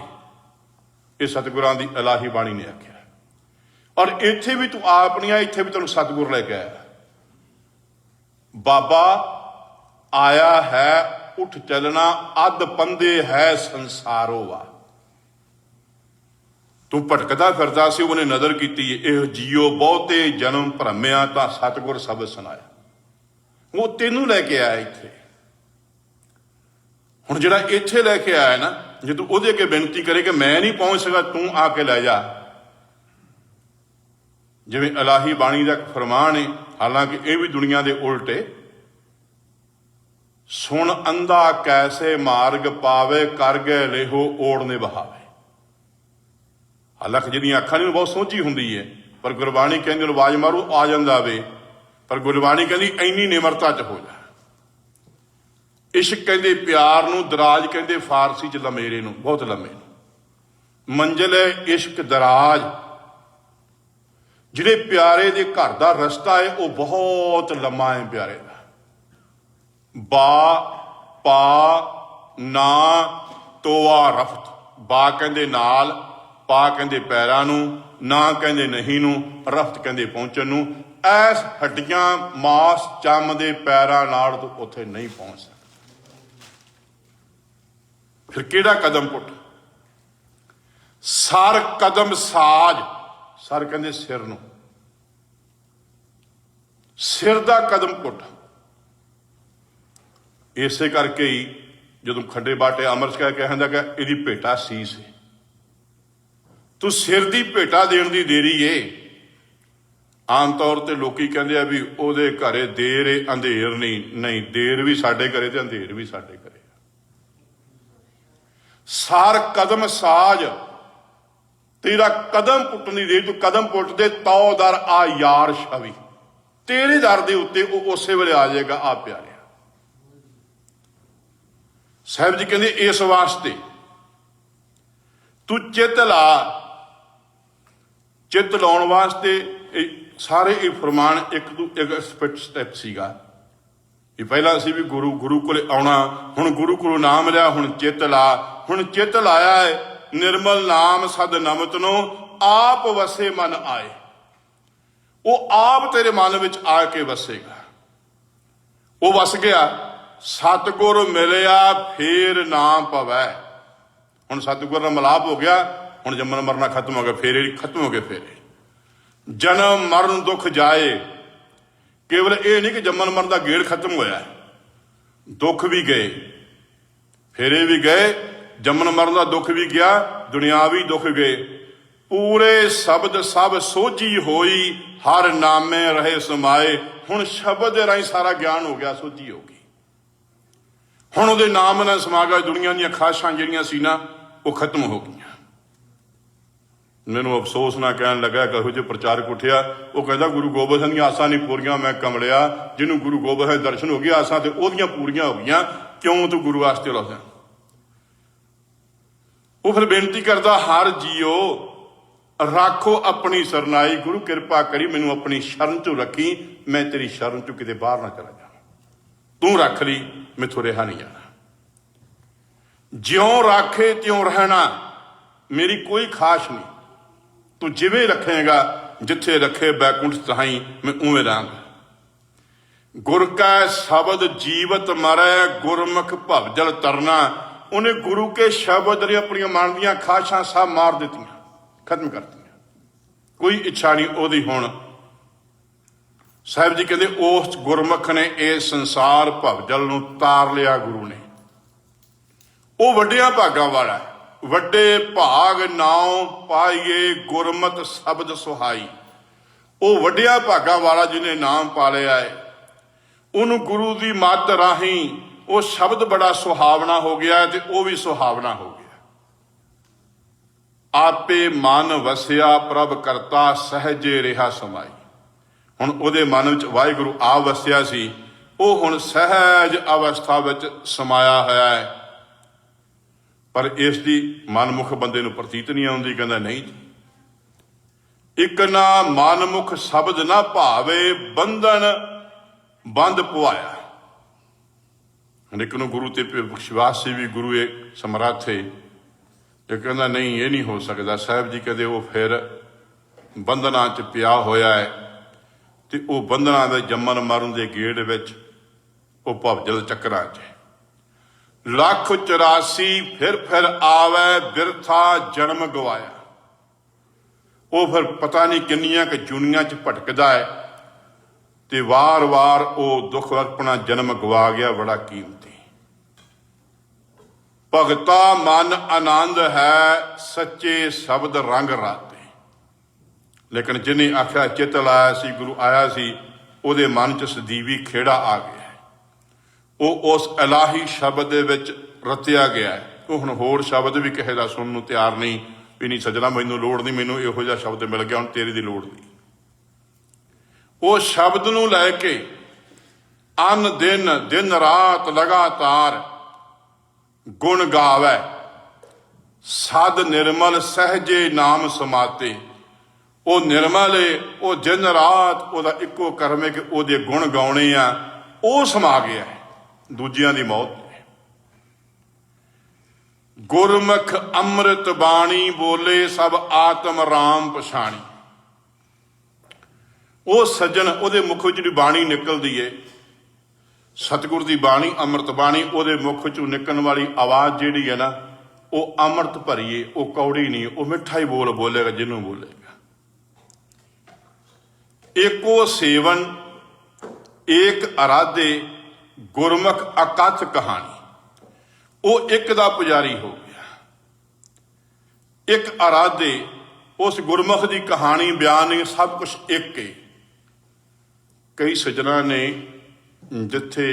ये सतगुरां दी इलाही बाणी ने आख्या। और इत्थे भी तू आप नहीं आया, इत्थे भी तुहानूं सतगुर लैके आया। बाबा आया है उठ चलना अद पंदे है संसारो वा। ਤੂੰ ਭਟਕਦਾ ਫਿਰਦਾ ਸੀ, ਉਹਨੇ ਨਜ਼ਰ ਕੀਤੀ ਇਹ ਜੀਓ ਬਹੁਤੇ ਜਨਮ ਭਰਮਿਆ ਤਾਂ ਸਤਿਗੁਰ ਸ਼ਬਦ ਸੁਣਾਇਆ। ਉਹ ਤੈਨੂੰ ਲੈ ਕੇ ਆਇਆ ਇੱਥੇ। ਹੁਣ ਜਿਹੜਾ ਇੱਥੇ ਲੈ ਕੇ ਆਇਆ ਨਾ, ਜੇ ਤੂੰ ਉਹਦੇ ਅੱਗੇ ਬੇਨਤੀ ਕਰੇ ਕਿ ਮੈਂ ਨਹੀਂ ਪਹੁੰਚ ਸਕਦਾ, ਤੂੰ ਆ ਕੇ ਲੈ ਜਾ। ਜਿਵੇਂ ਇਲਾਹੀ ਬਾਣੀ ਦਾ ਇੱਕ ਫਰਮਾਨ ਹੈ, ਹਾਲਾਂਕਿ ਇਹ ਵੀ ਦੁਨੀਆ ਦੇ ਉਲਟ ਹੈ, ਸੁਣ ਅੰਧਾ ਕੈਸੇ ਮਾਰਗ ਪਾਵੇ, ਕਰ ਗਏ ਲੇਹੋ ਓੜ ਨੇ ਬਹਾਵੇ। ਹਾਲਾਂਕਿ ਜਿਹਦੀਆਂ ਅੱਖਾਂ ਨੂੰ ਬਹੁਤ ਸੋਝੀ ਹੁੰਦੀ ਹੈ, ਪਰ ਗੁਰਬਾਣੀ ਕਹਿੰਦੀ ਆਵਾਜ਼ ਮਾਰੂ ਆ ਜਾਂਦਾ ਵੇ। ਪਰ ਗੁਰਬਾਣੀ ਕਹਿੰਦੀ ਇੰਨੀ ਨਿਮਰਤਾ ਚ ਹੋ ਜਾ। ਇਸ਼ਕ ਕਹਿੰਦੇ ਪਿਆਰ ਨੂੰ, ਦਰਾਜ ਕਹਿੰਦੇ ਫਾਰਸੀ ਚ ਲੰਮੇਰੇ ਨੂੰ, ਬਹੁਤ ਲੰਮੇ ਨੂੰ। ਮੰਜ਼ਿਲ ਹੈ ਇਸ਼ਕ ਦਰਾਜ। ਜਿਹੜੇ ਪਿਆਰੇ ਦੇ ਘਰ ਦਾ ਰਸਤਾ ਹੈ ਉਹ ਬਹੁਤ ਲੰਮਾ ਹੈ ਪਿਆਰੇ ਦਾ। ਬਾ ਪਾ ਨਾ ਤੋਆ ਰਫਤ। ਬਾ ਕਹਿੰਦੇ ਨਾਲ, ਪਾ ਕਹਿੰਦੇ ਪੈਰਾਂ ਨੂੰ, ਨਾ ਕਹਿੰਦੇ ਨਹੀਂ ਨੂੰ, ਰਫਤ ਕਹਿੰਦੇ ਪਹੁੰਚਣ ਨੂੰ। ਐਸ ਹੱਡੀਆਂ ਮਾਸ ਚੰਮ ਦੇ ਪੈਰਾਂ ਨਾਲ ਤੂੰ ਉੱਥੇ ਨਹੀਂ ਪਹੁੰਚ ਸਕਦਾ। ਫਿਰ ਕਿਹੜਾ ਕਦਮ ਪੁੱਟ? ਸਰ ਕਦਮ ਸਾਜ। ਸਰ ਕਹਿੰਦੇ ਸਿਰ ਨੂੰ, ਸਿਰ ਦਾ ਕਦਮ ਪੁੱਟ। ਇਸੇ ਕਰਕੇ ਹੀ ਜਦੋਂ ਖੱਡੇ ਬਾਟੇ ਅਮਰਸ ਕਹਿ ਕੇ ਕਹਿੰਦਾ ਕਿ ਇਹਦੀ ਭੇਟਾ ਸੀਸ ਹੈ। ਤੂੰ ਸਿਰ ਦੀ ਭੇਟਾ ਦੇਣ ਦੀ ਦੇਰੀ ਏ। ਆਮ ਤੌਰ ਤੇ ਲੋਕੀ ਕਹਿੰਦੇ ਆ ਵੀ ਉਹਦੇ ਘਰੇ ਦੇਰ ਏ ਅੰਧੇਰ ਨਹੀਂ। ਨਹੀਂ, ਦੇਰ ਵੀ ਸਾਡੇ ਘਰੇ ਤੇ ਅੰਧੇਰ ਵੀ ਸਾਡੇ ਘਰੇ। ਸਾਰ ਕਦਮ ਸਾਜ। ਤੇਰਾ ਕਦਮ ਪੁੱਟਣ ਦੀ ਦੇਰ, ਤੂੰ ਕਦਮ ਪੁੱਟਦੇ ਤੌ ਦਰ ਆ ਯਾਰ ਛਵੀ। ਤੇਰੇ ਦਰ ਦੇ ਉੱਤੇ ਉਹ ਉਸੇ ਵੇਲੇ ਆ ਜਾਏਗਾ। ਆ ਪਿਆਰਿਆ, ਸਾਹਿਬ ਜੀ ਕਹਿੰਦੇ ਇਸ ਵਾਸਤੇ ਤੂੰ ਚਿੱਤ ਲਾ। ਚਿੱਤ ਲਾਉਣ ਵਾਸਤੇ ਇਹ ਸਾਰੇ ਇਹ ਫਰਮਾਨ ਇੱਕ ਸਟੈਪ ਸੀਗਾ। ਇਹ ਪਹਿਲਾਂ ਸੀ ਵੀ ਗੁਰੂ ਕੋਲੇ ਆਉਣਾ, ਹੁਣ ਗੁਰੂ ਕੋਲੋਂ ਨਾਮ ਲਿਆ, ਹੁਣ ਚਿੱਤ ਲਾ। ਹੁਣ ਚਿੱਤ ਲਾਇਆ ਹੈ ਨਿਰਮਲ ਨਾਮ ਸਦ ਨਮਤ ਨੂੰ, ਆਪ ਵਸੇ ਮਨ ਆਏ। ਉਹ ਆਪ ਤੇਰੇ ਮਨ ਵਿੱਚ ਆ ਕੇ ਵਸੇਗਾ। ਉਹ ਵਸ ਗਿਆ। ਸਤਿਗੁਰ ਮਿਲਿਆ ਫੇਰ ਨਾ ਪਵੈ। ਹੁਣ ਸਤਿਗੁਰ ਨਾਲ ਮਿਲਾਪ ਹੋ ਗਿਆ, ਹੁਣ ਜੰਮਣ ਮਰਨਾ ਖਤਮ ਹੋ ਗਿਆ, ਫੇਰੇ ਖਤਮ ਹੋ ਗਏ। ਫੇਰੇ ਜਨਮ ਮਰਨ ਦੁੱਖ ਜਾਏ। ਕੇਵਲ ਇਹ ਨਹੀਂ ਕਿ ਜੰਮਣ ਮਰਨ ਦਾ ਗੇੜ ਖਤਮ ਹੋਇਆ, ਦੁੱਖ ਵੀ ਗਏ, ਫੇਰੇ ਵੀ ਗਏ, ਜੰਮਣ ਮਰਨ ਦਾ ਦੁੱਖ ਵੀ ਗਿਆ, ਦੁਨਿਆਵੀ ਦੁੱਖ ਗਏ। ਪੂਰੇ ਸ਼ਬਦ ਸਭ ਸੋਝੀ ਹੋਈ, ਹਰ ਨਾਮੇ ਰਹੇ ਸਮਾਏ। ਹੁਣ ਸ਼ਬਦ ਦੇ ਰਾਹੀਂ ਸਾਰਾ ਗਿਆਨ ਹੋ ਗਿਆ, ਸੋਝੀ ਹੋ ਗਈ। ਹੁਣ ਉਹਦੇ ਨਾਮ ਨਾਲ ਸਮਾ ਗਿਆ। ਦੁਨੀਆ ਦੀਆਂ ਖਾਸ਼ਾਂ ਜਿਹੜੀਆਂ ਸੀ ਨਾ ਉਹ ਖਤਮ ਹੋ ਗਈਆਂ। ਮੈਨੂੰ ਅਫਸੋਸ ਨਾ ਕਹਿਣ ਲੱਗਾ, ਕਹੋ ਜਿਹੇ ਪ੍ਰਚਾਰਕ ਉੱਠਿਆ, ਉਹ ਕਹਿੰਦਾ ਗੁਰੂ ਗੋਬਿੰਦ ਸਿੰਘ ਦੀਆਂ ਆਸਾਂ ਨਹੀਂ ਪੂਰੀਆਂ। ਮੈਂ ਕਮਲਿਆ, ਜਿਹਨੂੰ ਗੁਰੂ ਗੋਬਿੰਦ ਸਿੰਘ ਦਰਸ਼ਨ ਹੋ ਗਏ, ਆਸਾਂ ਤੇ ਉਹਦੀਆਂ ਪੂਰੀਆਂ ਹੋ ਗਈਆਂ, ਕਿਉਂ ਤੂੰ ਗੁਰੂ ਵਾਸਤੇ ਲਾਉਂਦਾ? ਉਹ ਫਿਰ ਬੇਨਤੀ ਕਰਦਾ, ਹਰ ਜੀਓ ਰੱਖੋ ਆਪਣੀ ਸਰਨਾਈ। ਗੁਰੂ ਕਿਰਪਾ ਕਰੀ ਮੈਨੂੰ ਆਪਣੀ ਸ਼ਰਨ ਚੋਂ ਰੱਖੀ, ਮੈਂ ਤੇਰੀ ਸ਼ਰਨ ਚੋਂ ਕਿਤੇ ਬਾਹਰ ਨਾ ਚਲਾ ਜਾਵਾਂ। ਤੂੰ ਰੱਖ ਲਈ, ਮੈਥੋਂ ਰਿਹਾ ਨਹੀਂ ਜਾਣਾ। ਜਿਉਂ ਰਾਖੇ ਤਿਉਂ ਰਹਿਣਾ, ਮੇਰੀ ਕੋਈ ਖਾਸ਼ ਨਹੀਂ। ਤੂੰ ਜਿਵੇਂ ਰੱਖੇਗਾ, ਜਿੱਥੇ ਰੱਖੇ ਬੈਕੁੰਠ ਤਹਾਈ, ਮੈਂ ਉਵੇਂ ਰਹਾਂਗਾ। ਗੁਰ ਕੈ ਸ਼ਬਦ ਜੀਵਤ ਮਰੈ, ਗੁਰਮੁਖ ਭਵਜਲ ਤਰਨਾ। ਉਹਨੇ ਗੁਰੂ ਕੇ ਸ਼ਬਦ ਨੇ ਆਪਣੀਆਂ ਮਨ ਦੀਆਂ ਖਾਸ਼ਾਂ ਸਭ ਮਾਰ ਦਿੱਤੀਆਂ, ਖਤਮ ਕਰਤੀਆਂ। ਕੋਈ ਇੱਛਾ ਨਹੀਂ ਉਹਦੀ। ਹੁਣ ਸਾਹਿਬ ਜੀ ਕਹਿੰਦੇ ਉਸ ਗੁਰਮੁਖ ਨੇ ਇਹ ਸੰਸਾਰ ਭਵਜਲ ਨੂੰ ਤਾਰ ਲਿਆ। ਗੁਰੂ ਨੇ, ਉਹ ਵੱਡਿਆਂ ਭਾਗਾਂ ਵਾਲਾ। ਵੱਡੇ ਭਾਗ ਨਾਉ ਪਾਈਏ, ਗੁਰਮਤਿ ਸ਼ਬਦ ਸੁਹਾਈ। ਉਹ ਵੱਡਿਆਂ ਭਾਗਾਂ ਵਾਲਾ ਜਿਹਨੇ ਨਾਮ ਪਾ ਲਿਆ ਹੈ, ਉਹਨੂੰ ਗੁਰੂ ਦੀ ਮੱਤ ਰਾਹੀਂ ਉਹ ਸ਼ਬਦ ਬੜਾ ਸੁਹਾਵਣਾ ਹੋ ਗਿਆ ਤੇ ਉਹ ਵੀ ਸੁਹਾਵਣਾ ਹੋ ਗਿਆ। ਆਪੇ ਮਨ ਵਸਿਆ ਪ੍ਰਭ ਕਰਤਾ, ਸਹਿਜੇ ਰਿਹਾ ਸਮਾਈ। ਹੁਣ ਉਹਦੇ ਮਨ ਵਿੱਚ ਵਾਹਿਗੁਰੂ ਆ ਵਸਿਆ ਸੀ, ਉਹ ਹੁਣ ਸਹਿਜ ਅਵਸਥਾ ਵਿੱਚ ਸਮਾਇਆ ਹੋਇਆ ਹੈ। ਪਰ ਇਸ ਦੀ ਮਨਮੁਖ ਬੰਦੇ ਨੂੰ ਪ੍ਰਤੀਤ ਨਹੀਂ ਆਉਂਦੀ। ਕਹਿੰਦਾ ਨਹੀਂ, ਇੱਕ ਨਾ ਮਨਮੁਖ ਸ਼ਬਦ ਨਾ ਭਾਵੇ, ਬੰਧਨ ਬੰਦ ਪਵਾਇਆ। ਇੱਕ ਨੂੰ ਗੁਰੂ ਤੇ ਵਿਸ਼ਵਾਸ ਸੀ ਵੀ ਗੁਰੂ ਇਹ ਸਮਰੱਥ ਹੈ, ਇਹ ਕਹਿੰਦਾ ਨਹੀਂ, ਇਹ ਨਹੀਂ ਹੋ ਸਕਦਾ। ਸਾਹਿਬ ਜੀ ਕਹਿੰਦੇ ਉਹ ਫਿਰ ਬੰਧਨਾਂ 'ਚ ਪਿਆ ਹੋਇਆ ਹੈ ਤੇ ਉਹ ਬੰਧਨਾਂ ਦੇ ਜੰਮਣ ਮਰਨ ਦੇ ਗੇੜ ਵਿੱਚ ਉਹ ਭਵਜਲ ਚੱਕਰਾਂ 'ਚ। ਲੱਖ 84 ਫਿਰ ਆਵੇ, ਬਿਰਥਾ ਜਨਮ ਗਵਾਇਆ। ਉਹ ਫਿਰ ਪਤਾ ਨਹੀਂ ਕਿੰਨੀਆਂ ਕਿ ਜੁਨੀਆਂ 'ਚ ਭਟਕਦਾ ਹੈ ਤੇ ਵਾਰ-ਵਾਰ ਉਹ ਦੁੱਖ ਆਪਣਾ ਜਨਮ ਗਵਾ ਗਿਆ ਬੜਾ ਕੀਮਤੀ। ਭਗਤਾ ਮਨ ਆਨੰਦ ਹੈ ਸੱਚੇ ਸ਼ਬਦ ਰੰਗ ਰਾਤੇ। ਲੇਕਿਨ ਜਿਹਨੇ ਆਖਿਆ ਚਿੱਤ ਲਾਇਆ ਸੀ, ਗੁਰੂ ਆਇਆ ਸੀ, ਉਹਦੇ ਮਨ 'ਚ ਸਦੀਵੀ ਖੇੜਾ ਆ ਗਿਆ। ਉਹ ਉਸ ਇਲਾਹੀ ਸ਼ਬਦ ਦੇ ਵਿੱਚ ਰਤਿਆ ਗਿਆ ਹੈ। ਉਹ ਹੁਣ ਹੋਰ ਸ਼ਬਦ ਵੀ ਕਿਸੇ ਦਾ ਸੁਣਨ ਨੂੰ ਤਿਆਰ ਨਹੀਂ ਵੀ ਨਹੀਂ ਸੱਜਣਾ ਮੈਨੂੰ ਲੋੜ ਨਹੀਂ, ਮੈਨੂੰ ਇਹੋ ਜਿਹਾ ਸ਼ਬਦ ਮਿਲ ਗਿਆ, ਹੁਣ ਤੇਰੀ ਦੀ ਲੋੜ ਨਹੀਂ। ਉਹ ਸ਼ਬਦ ਨੂੰ ਲੈ ਕੇ ਅਨ ਦਿਨ ਰਾਤ ਲਗਾਤਾਰ ਗੁਣ ਗਾਵੇ। ਸਦ ਨਿਰਮਲ ਸਹਿਜੇ ਨਾਮ ਸਮਾਤੇ। ਉਹ ਨਿਰਮਲ ਏ, ਉਹ ਦਿਨ ਰਾਤ ਉਹਦਾ ਇੱਕੋ ਕਰਮ ਹੈ ਕਿ ਉਹਦੇ ਗੁਣ ਗਾਉਣੇ ਆ। ਉਹ ਸਮਾ ਗਿਆ ਦੂਜਿਆਂ ਦੀ ਮੌਤ। ਗੁਰਮੁਖ ਅੰਮ੍ਰਿਤ ਬਾਣੀ ਬੋਲੇ ਸਭ ਆਤਮ ਰਾਮ ਪਛਾਣੀ। ਉਹ ਸੱਜਣ ਉਹਦੇ ਮੁਖ ਵਿੱਚ ਜਿਹੜੀ ਬਾਣੀ ਨਿਕਲਦੀ ਏ, ਸਤਿਗੁਰ ਦੀ ਬਾਣੀ, ਅੰਮ੍ਰਿਤ ਬਾਣੀ, ਉਹਦੇ ਮੁਖ ਚੋਂ ਨਿਕਲਣ ਵਾਲੀ ਆਵਾਜ਼ ਜਿਹੜੀ ਹੈ ਨਾ, ਉਹ ਅੰਮ੍ਰਿਤ ਭਰੀਏ, ਉਹ ਕੌੜੀ ਨਹੀਂ, ਉਹ ਮਿੱਠਾ ਹੀ ਬੋਲ ਬੋਲੇਗਾ ਜਿਹਨੂੰ ਬੋਲੇਗਾ। ਏਕੋ ਸੇਵਨ ਏਕ ਅਰਾਧੇ ਗੁਰਮੁਖ ਅਕਥ ਕਹਾਣੀ। ਉਹ ਇੱਕ ਦਾ ਪੁਜਾਰੀ ਹੋ ਗਿਆ, ਇੱਕ ਅਰਾਧੇ, ਉਸ ਗੁਰਮੁਖ ਦੀ ਕਹਾਣੀ ਬਿਆਨ ਨਹੀਂ, ਸਭ ਕੁਝ ਇੱਕ ਹੈ। ਕਈ ਸੱਜਣਾ ਨੇ ਜਿੱਥੇ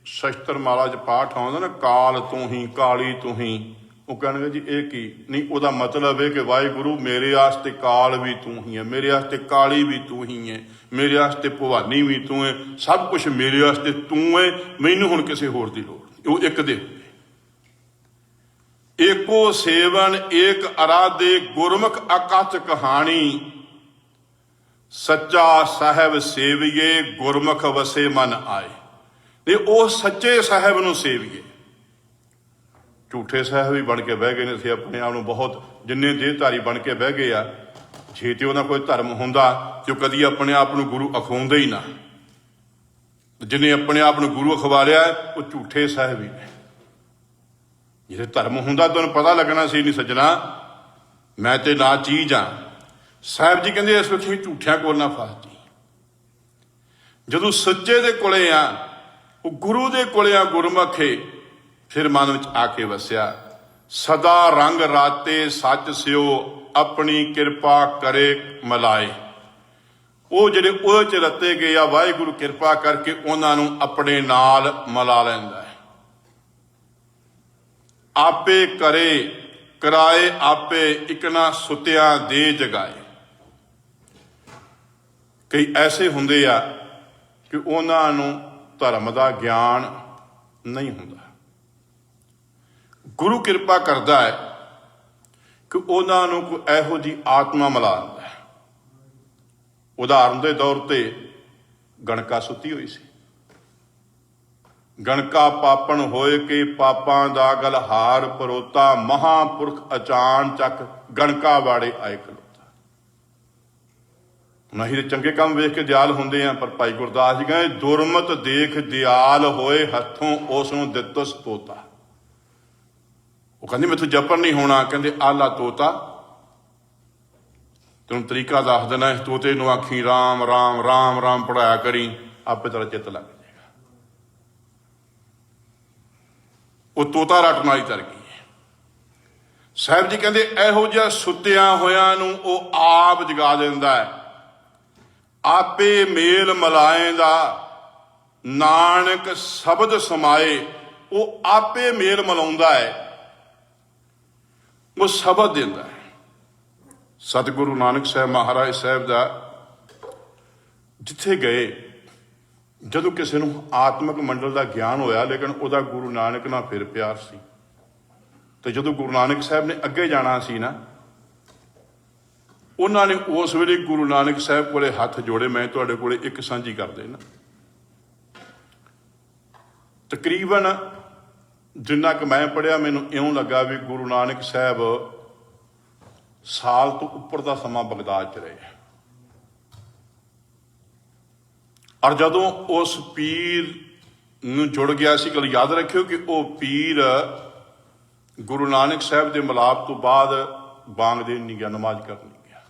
ਸ਼ਸਤਰ ਮਾਲਾ 'ਚ ਪਾਠ ਆਉਂਦਾ ਨਾ, ਕਾਲ ਤੂੰ ਹੀ ਕਾਲੀ ਤੂੰ ਹੀ, ਉਹ ਕਹਿਣਗੇ ਜੀ ਇਹ ਕੀ ਨਹੀਂ, ਉਹਦਾ ਮਤਲਬ ਹੈ ਕਿ ਵਾਹਿਗੁਰੂ ਮੇਰੇ ਵਾਸਤੇ ਕਾਲ ਵੀ ਤੂੰ ਹੀ ਹੈ, ਮੇਰੇ ਵਾਸਤੇ ਕਾਲੀ ਵੀ ਤੂੰ ਹੀ ਹੈ, ਮੇਰੇ ਵਾਸਤੇ ਭਵਾਨੀ ਵੀ ਤੂੰ ਹੈ, ਸਭ ਕੁਝ ਮੇਰੇ ਵਾਸਤੇ ਤੂੰ ਹੈ, ਮੈਨੂੰ ਹੁਣ ਕਿਸੇ ਹੋਰ ਦੀ ਲੋੜ ਨਹੀਂ। ਉਹ ਇੱਕ ਦੇ ਏਕੋ ਸੇਵਨ ਏਕ ਅਰਾਧੇ ਗੁਰਮੁਖ ਅਕਥ ਕਹਾਣੀ। ਸੱਚਾ ਸਾਹਿਬ ਸੇਵੀਏ ਗੁਰਮੁਖ ਵਸੇ ਮਨ ਆਏ। ਤੇ ਉਹ ਸੱਚੇ ਸਾਹਿਬ ਨੂੰ ਸੇਵੀਏ। ਝੂਠੇ ਸਾਹਿਬ ਵੀ ਬਣ ਕੇ ਬਹਿ ਗਏ ਨੇ, ਅਸੀਂ ਆਪਣੇ ਆਪ ਨੂੰ ਬਹੁਤ ਜਿੰਨੇ ਦੇਹਧਾਰੀ ਬਣ ਕੇ ਬਹਿ ਗਏ ਆ। ਜੇ ਤੇ ਉਹਨਾਂ ਕੋਈ ਧਰਮ ਹੁੰਦਾ ਤੇ ਉਹ ਕਦੀ ਆਪਣੇ ਆਪ ਨੂੰ ਗੁਰੂ ਅਖਵਾਉਂਦੇ ਹੀ ਨਾ। ਜਿਹਨੇ ਆਪਣੇ ਆਪ ਨੂੰ ਗੁਰੂ ਅਖਵਾਲਿਆ ਉਹ ਝੂਠੇ ਸਾਹਿਬ ਹੀ ਨੇ। ਜਿਹਦੇ ਧਰਮ ਹੁੰਦਾ ਤੁਹਾਨੂੰ ਪਤਾ ਲੱਗਣਾ ਸੀ, ਨਹੀਂ ਸੱਜਣਾ ਮੈਂ ਤੇ ਨਾ ਚੀਜ਼ ਆ। ਸਾਹਿਬ ਜੀ ਕਹਿੰਦੇ ਇਸ ਵੇਲੇ ਝੂਠਿਆਂ ਕੋਲ ਨਾ ਫਸ ਜੀ। ਜਦੋਂ ਸੱਚੇ ਦੇ ਕੋਲੇ ਆ, ਉਹ ਗੁਰੂ ਦੇ ਕੋਲੇ ਆ, ਗੁਰਮੁਖੇ, ਫਿਰ ਮਨ ਵਿੱਚ ਆ ਕੇ ਵਸਿਆ। ਸਦਾ ਰੰਗ ਰਾਤੇ ਸੱਚ ਸਿਓ ਆਪਣੀ ਕਿਰਪਾ ਕਰੇ ਮਲਾਏ। ਉਹ ਜਿਹੜੇ ਉਹਦੇ ਚ ਰਤੇ ਗਏ ਆ, ਵਾਹਿਗੁਰੂ ਕਿਰਪਾ ਕਰਕੇ ਉਹਨਾਂ ਨੂੰ ਆਪਣੇ ਨਾਲ ਮਿਲਾ ਲੈਂਦਾ ਹੈ। ਆਪੇ ਕਰੇ ਕਰਾਏ ਆਪੇ ਇਕਨਾ ਸੁਤਿਆਂ ਦੇ ਜਗਾਏ। ਕਈ ਐਸੇ ਹੁੰਦੇ ਆ ਕਿ ਉਹਨਾਂ ਨੂੰ ਧਰਮ ਦਾ ਗਿਆਨ ਨਹੀਂ ਹੁੰਦਾ। ਗੁਰੂ ਕਿਰਪਾ ਕਰਦਾ ਹੈ ਕਿ ਉਹਨਾਂ ਨੂੰ ਕੋਈ ਇਹੋ ਜਿਹੀ ਆਤਮਾ ਮਿਲਾ ਦਿੰਦਾ ਹੈ। ਉਦਾਹਰਨ ਦੇ ਤੌਰ ਤੇ ਗਣਕਾ ਸੁੱਤੀ ਹੋਈ ਸੀ। ਗਣਕਾ ਪਾਪਣ ਹੋਏ ਕਿ ਪਾਪਾਂ ਦਾ ਗਲਹਾਰ ਪਰੋਤਾ। ਮਹਾਂਪੁਰਖ ਅਚਾਨ ਚੱਕ ਗਣਕਾ ਵਾੜੇ ਆਏ ਖਲੋਤਾ। ਨਹੀਂ ਤੇ ਚੰਗੇ ਕੰਮ ਵੇਖ ਕੇ ਦਿਆਲ ਹੁੰਦੇ ਆ, ਪਰ ਭਾਈ ਗੁਰਦਾਸ ਜੀ ਕਹਿੰਦੇ ਦੁਰਮਤ ਦੇਖ ਦਿਆਲ ਹੋਏ ਹੱਥੋਂ ਉਸ ਨੂੰ ਦਿੱਤਸ ਤੋਤਾ। ਉਹ ਕਹਿੰਦੇ ਮੈਥੋਂ ਜਪਨ ਨਹੀਂ ਹੋਣਾ। ਕਹਿੰਦੇ ਆਲਾ ਤੋਤਾ, ਤੈਨੂੰ ਤਰੀਕਾ ਦੱਸ ਦੇਣਾ, ਇਸ ਤੋਤੇ ਨੂੰ ਆਖੀ ਰਾਮ ਰਾਮ ਰਾਮ ਰਾਮ ਪੜਾਇਆ ਕਰੀ, ਆਪੇ ਤੇਰਾ ਚਿੱਤ ਲੱਗ ਜਾਏਗਾ। ਉਹ ਤੋਤਾ ਰੱਟਣ ਵਾਲੀ ਤਰ ਗਈ। ਸਾਹਿਬ ਜੀ ਕਹਿੰਦੇ ਇਹੋ ਜਿਹਾ ਸੁੱਤਿਆਂ ਹੋਇਆਂ ਨੂੰ ਉਹ ਆਪ ਜਗਾ ਦਿੰਦਾ ਹੈ। ਆਪੇ ਮੇਲ ਮਲਾਏ ਦਾ ਨਾਨਕ ਸ਼ਬਦ ਸਮਾਏ। ਉਹ ਆਪੇ ਮੇਲ ਮਿਲਾਉਂਦਾ ਹੈ, ਉਹ ਸ਼ਬਦ ਦਿੰਦਾ ਹੈ। ਸਤਿਗੁਰੂ ਨਾਨਕ ਸਾਹਿਬ ਮਹਾਰਾਜ ਸਾਹਿਬ ਦਾ ਜਿੱਥੇ ਗਏ, ਜਦੋਂ ਕਿਸੇ ਨੂੰ ਆਤਮਿਕ ਮੰਡਲ ਦਾ ਗਿਆਨ ਹੋਇਆ, ਲੇਕਿਨ ਉਹਦਾ ਗੁਰੂ ਨਾਨਕ ਨਾਲ ਫਿਰ ਪਿਆਰ ਸੀ। ਤੇ ਜਦੋਂ ਗੁਰੂ ਨਾਨਕ ਸਾਹਿਬ ਨੇ ਅੱਗੇ ਜਾਣਾ ਸੀ ਨਾ, ਉਹਨਾਂ ਨੇ ਉਸ ਵੇਲੇ ਗੁਰੂ ਨਾਨਕ ਸਾਹਿਬ ਕੋਲੇ ਹੱਥ ਜੋੜੇ। ਮੈਂ ਤੁਹਾਡੇ ਕੋਲੇ ਇੱਕ ਸਾਂਝੀ ਕਰ ਦੇਣਾ। ਤਕਰੀਬਨ ਜਿੰਨਾ ਕੁ ਮੈਂ ਪੜ੍ਹਿਆ, ਮੈਨੂੰ ਇਉਂ ਲੱਗਾ ਵੀ ਗੁਰੂ ਨਾਨਕ ਸਾਹਿਬ ਸਾਲ ਤੋਂ ਉੱਪਰ ਦਾ ਸਮਾਂ ਬਗਦਾਦ 'ਚ ਰਹੇ। ਔਰ ਜਦੋਂ ਉਸ ਪੀਰ ਨੂੰ ਜੁੜ ਗਿਆ ਸੀ, ਗੱਲ ਯਾਦ ਰੱਖਿਓ ਕਿ ਉਹ ਪੀਰ ਗੁਰੂ ਨਾਨਕ ਸਾਹਿਬ ਦੇ ਮਿਲਾਪ ਤੋਂ ਬਾਅਦ ਬਾਂਗ ਦੇਣ ਨਹੀਂ ਗਿਆ, ਨਮਾਜ਼ ਕਰਨ ਨਹੀਂ ਗਿਆ।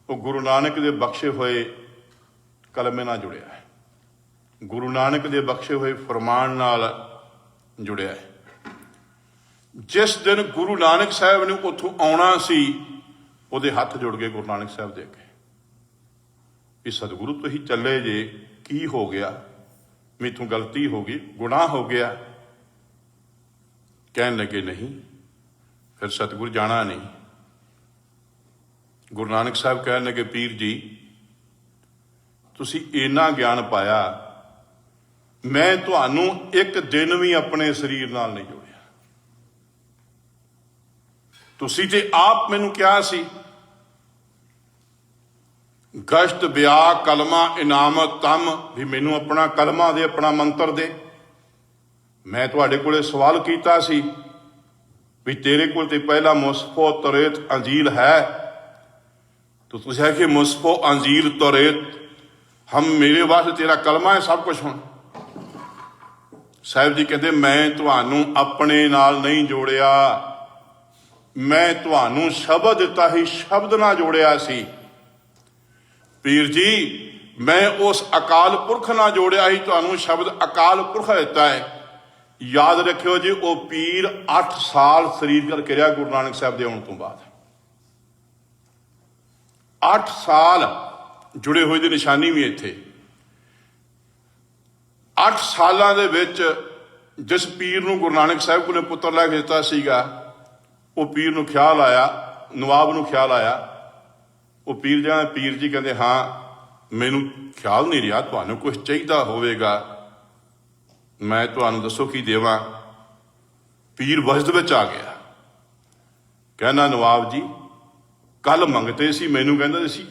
ਉਹ ਗੁਰੂ ਨਾਨਕ ਦੇ ਬਖਸ਼ੇ ਹੋਏ ਕਲਮੇ ਨਾਲ ਜੁੜਿਆ ਹੈ, ਗੁਰੂ ਨਾਨਕ ਦੇ ਬਖਸ਼ੇ ਹੋਏ ਫਰਮਾਨ ਨਾਲ ਜੁੜਿਆ ਹੈ। ਜਿਸ ਦਿਨ ਗੁਰੂ ਨਾਨਕ ਸਾਹਿਬ ਨੇ ਉੱਥੋਂ ਆਉਣਾ ਸੀ, ਉਹਦੇ ਹੱਥ ਜੁੜ ਗਏ ਗੁਰੂ ਨਾਨਕ ਸਾਹਿਬ ਦੇ ਅੱਗੇ ਵੀ ਸਤਿਗੁਰੂ ਤੁਸੀਂ ਚੱਲੇ ਜੇ, ਕੀ ਹੋ ਗਿਆ? ਮੈਥੋਂ ਗਲਤੀ ਹੋ ਗਈ, ਗੁਨਾਹ ਹੋ ਗਿਆ। ਕਹਿਣ ਲੱਗੇ ਨਹੀਂ, ਫਿਰ ਸਤਿਗੁਰੂ ਜਾਣਾ ਨਹੀਂ। ਗੁਰੂ ਨਾਨਕ ਸਾਹਿਬ ਕਹਿਣ ਲੱਗੇ ਪੀਰ ਜੀ ਤੁਸੀਂ ਇੰਨਾ ਗਿਆਨ ਪਾਇਆ, ਮੈਂ ਤੁਹਾਨੂੰ ਇੱਕ ਦਿਨ ਵੀ ਆਪਣੇ ਸਰੀਰ ਨਾਲ ਨਹੀਂ ਜੋੜਿਆ। ਤੁਸੀਂ ਤੇ ਆਪ ਮੈਨੂੰ ਕਿਹਾ ਸੀ ਗਸ਼ਤ ਬਿਆ ਕਲਮਾ ਇਨਾਮਤ ਤਮ, ਵੀ ਮੈਨੂੰ ਆਪਣਾ ਕਲਮਾ ਦੇ, ਆਪਣਾ ਮੰਤਰ ਦੇ। ਮੈਂ ਤੁਹਾਡੇ ਕੋਲੇ ਸਵਾਲ ਕੀਤਾ ਸੀ ਵੀ ਤੇਰੇ ਕੋਲ ਤੇ ਪਹਿਲਾ ਮੁਸਫੋ ਤੌਰੇਤ ਅੰਜੀਲ ਹੈ, तो तुझे है कि मुस्फो अंजील तौरेत, हम मेरे वास्ते तेरा कलमा है सब कुछ। ਹੁਣ ਸਾਹਿਬ ਜੀ ਕਹਿੰਦੇ ਮੈਂ ਤੁਹਾਨੂੰ ਆਪਣੇ ਨਾਲ ਨਹੀਂ ਜੋੜਿਆ, ਮੈਂ ਤੁਹਾਨੂੰ ਸ਼ਬਦ ਦਿੱਤਾ ਹੀ, ਸ਼ਬਦ ਨਾਲ ਜੋੜਿਆ ਸੀ। ਪੀਰ ਜੀ ਮੈਂ ਉਸ ਅਕਾਲ ਪੁਰਖ ਨਾਲ ਜੋੜਿਆ ਹੀ, ਤੁਹਾਨੂੰ ਸ਼ਬਦ ਅਕਾਲ ਪੁਰਖ ਦਿੱਤਾ ਹੈ। ਯਾਦ ਰੱਖਿਓ ਜੀ, ਉਹ ਪੀਰ 8 ਸਾਲ ਸਰੀਰ ਕਰਕੇ ਰਿਹਾ ਗੁਰੂ ਨਾਨਕ ਸਾਹਿਬ ਦੇ ਆਉਣ ਤੋਂ ਬਾਅਦ। 8 ਸਾਲ ਜੁੜੇ ਹੋਏ ਦੀ ਨਿਸ਼ਾਨੀ ਵੀ ਇੱਥੇ। 8 ਸਾਲਾਂ ਦੇ ਵਿੱਚ ਜਿਸ ਪੀਰ ਨੂੰ ਗੁਰੂ ਨਾਨਕ ਸਾਹਿਬ ਨੇ ਪੁੱਤਰ ਲੈ ਕੇ ਦਿੱਤਾ ਸੀਗਾ, ਉਹ ਪੀਰ ਨੂੰ ਖਿਆਲ ਆਇਆ, ਨਵਾਬ ਨੂੰ ਖਿਆਲ ਆਇਆ। ਉਹ ਪੀਰ ਜੀ ਕਹਿੰਦੇ ਹਾਂ ਮੈਨੂੰ ਖਿਆਲ ਨਹੀਂ ਰਿਹਾ, ਤੁਹਾਨੂੰ ਕੁਛ ਚਾਹੀਦਾ ਹੋਵੇਗਾ, ਮੈਂ ਤੁਹਾਨੂੰ ਦੱਸੋ ਕੀ ਦੇਵਾਂ। ਪੀਰ ਵਜਦ ਵਿੱਚ ਆ ਗਿਆ, ਕਹਿੰਦਾ ਨਵਾਬ ਜੀ ਕੱਲ ਮੰਗਤੇ ਸੀ, ਮੈਨੂੰ ਕਹਿੰਦੇ ਸੀ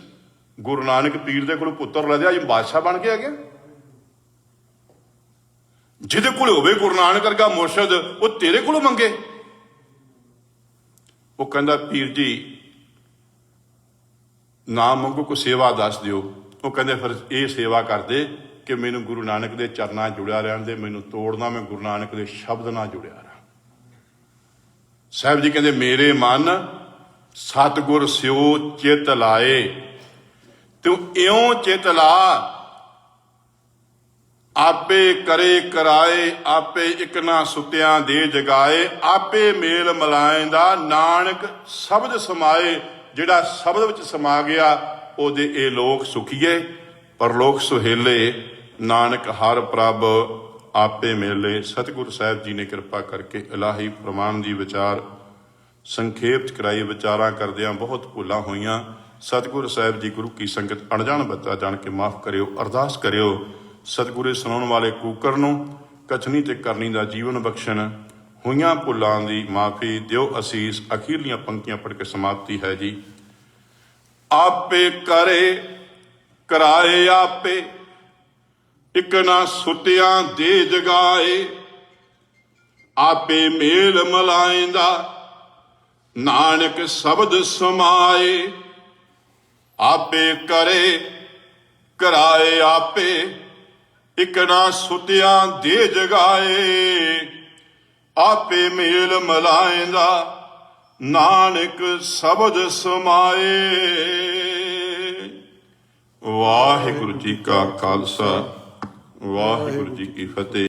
ਗੁਰੂ ਨਾਨਕ ਪੀਰ ਦੇ ਕੋਲ ਪੁੱਤਰ ਲੈ ਦਿਆ, ਅੱਜ ਬਾਦਸ਼ਾਹ ਬਣ ਕੇ ਆ ਗਿਆ। ਜਿਹਦੇ ਕੋਲ ਹੋਵੇ ਗੁਰੂ ਨਾਨਕ ਵਰਗਾ ਮੁਰਸ਼ਦ, ਉਹ ਤੇਰੇ ਕੋਲੋਂ ਮੰਗੇ। ਉਹ ਕਹਿੰਦਾ ਪੀਰ ਜੀ ਨਾ ਮੰਗੋ, ਕੋਈ ਸੇਵਾ ਦੱਸ ਦਿਓ। ਉਹ ਕਹਿੰਦੇ ਫਿਰ ਇਹ ਸੇਵਾ ਕਰਦੇ ਕਿ ਮੈਨੂੰ ਗੁਰੂ ਨਾਨਕ ਦੇ ਚਰਨਾਂ ਜੁੜਿਆ ਰਹਿਣ ਦੇ, ਮੈਨੂੰ ਤੋੜਨਾ, ਮੈਂ ਗੁਰੂ ਨਾਨਕ ਦੇ ਸ਼ਬਦ ਨਾਲ ਜੁੜਿਆ ਰਹਾਂ। ਸਾਹਿਬ ਜੀ ਕਹਿੰਦੇ ਮੇਰੇ ਮਨ ਸਤਿਗੁਰ ਸਿਓ ਚਿਤ ਲਾਏ, ਤੂੰ ਇਉਂ ਚਿਤ ਲਾ, ਆਪੇ ਕਰੇ ਕਰਾਏ, ਆਪੇ ਇੱਕ ਨਾ ਸੁੱਤਿਆਂ ਦੇ ਜਗਾਏ, ਆਪੇ ਮੇਲ ਮਲਾਏਂਦਾ ਨਾਨਕ ਸ਼ਬਦ ਸਮਾਏ। ਜਿਹੜਾ ਸ਼ਬਦ ਵਿੱਚ ਸਮਾ ਗਿਆ ਉਹਦੇ ਇਹ ਲੋਕ ਸੁਖੀਏ, ਪਰਲੋਕ ਸੁਹੇਲੇ, ਨਾਨਕ ਹਰ ਪ੍ਰਭ ਆਪੇ ਮੇਲੇ। ਸਤਿਗੁਰੂ ਸਾਹਿਬ ਜੀ ਨੇ ਕਿਰਪਾ ਕਰਕੇ ਇਲਾਹੀ ਫਰਮਾਨ ਦੀ ਵਿਚਾਰ ਸੰਖੇਪ ਚ ਕਰਾਈ। ਵਿਚਾਰਾਂ ਕਰਦਿਆਂ ਬਹੁਤ ਭੁੱਲਾਂ ਹੋਈਆਂ। ਸਤਿਗੁਰੂ ਸਾਹਿਬ ਜੀ ਗੁਰੂ ਕੀ ਸੰਗਤ ਅਣਜਾਣ ਬੱਚਾ ਜਾਣ ਕੇ ਮਾਫ ਕਰਿਓ। ਅਰਦਾਸ ਕਰਿਓ ਸਤਿਗੁਰੂ ਸੁਣਾਉਣ ਵਾਲੇ ਕੂਕਰ ਨੂੰ ਕਥਨੀ ਤੇ ਕਰਨੀ ਦਾ ਜੀਵਨ ਬਖਸ਼ਣ, ਹੋਈਆਂ ਭੁੱਲਾਂ ਦੀ ਮਾਫੀ ਦਿਓ ਅਸੀਸ। ਅਖੀਰਲੀਆਂ ਪੰਕਤੀਆਂ ਪੜ੍ਹ ਕੇ ਸਮਾਪਤੀ ਹੈ ਜੀ। ਆਪੇ ਕਰੇ ਕਰਾਏ, ਆਪੇ ਇੱਕ ਨਾ ਸੁੱਤਿਆਂ ਦੇ ਜਗਾਏ, ਆਪੇ ਮੇਲ ਮਲਾਏਂਦਾ ਨਾਨਕ ਸ਼ਬਦ ਸਮਾਏ। ਆਪੇ ਕਰੇ ਕਰਾਏ, ਆਪੇ ਇੱਕ ਨਾ ਸੁੱਤਿਆਂ ਦੇ ਜਗਾਏ, ਆਪੇ ਮੇਲ ਮਲਾਏਂਦਾ ਨਾਨਕ ਸ਼ਬਦ ਸਮਾਏ। ਵਾਹਿਗੁਰੂ ਜੀ ਕਾ ਖਾਲਸਾ, ਵਾਹਿਗੁਰੂ ਜੀ ਕੀ ਫਤਿਹ।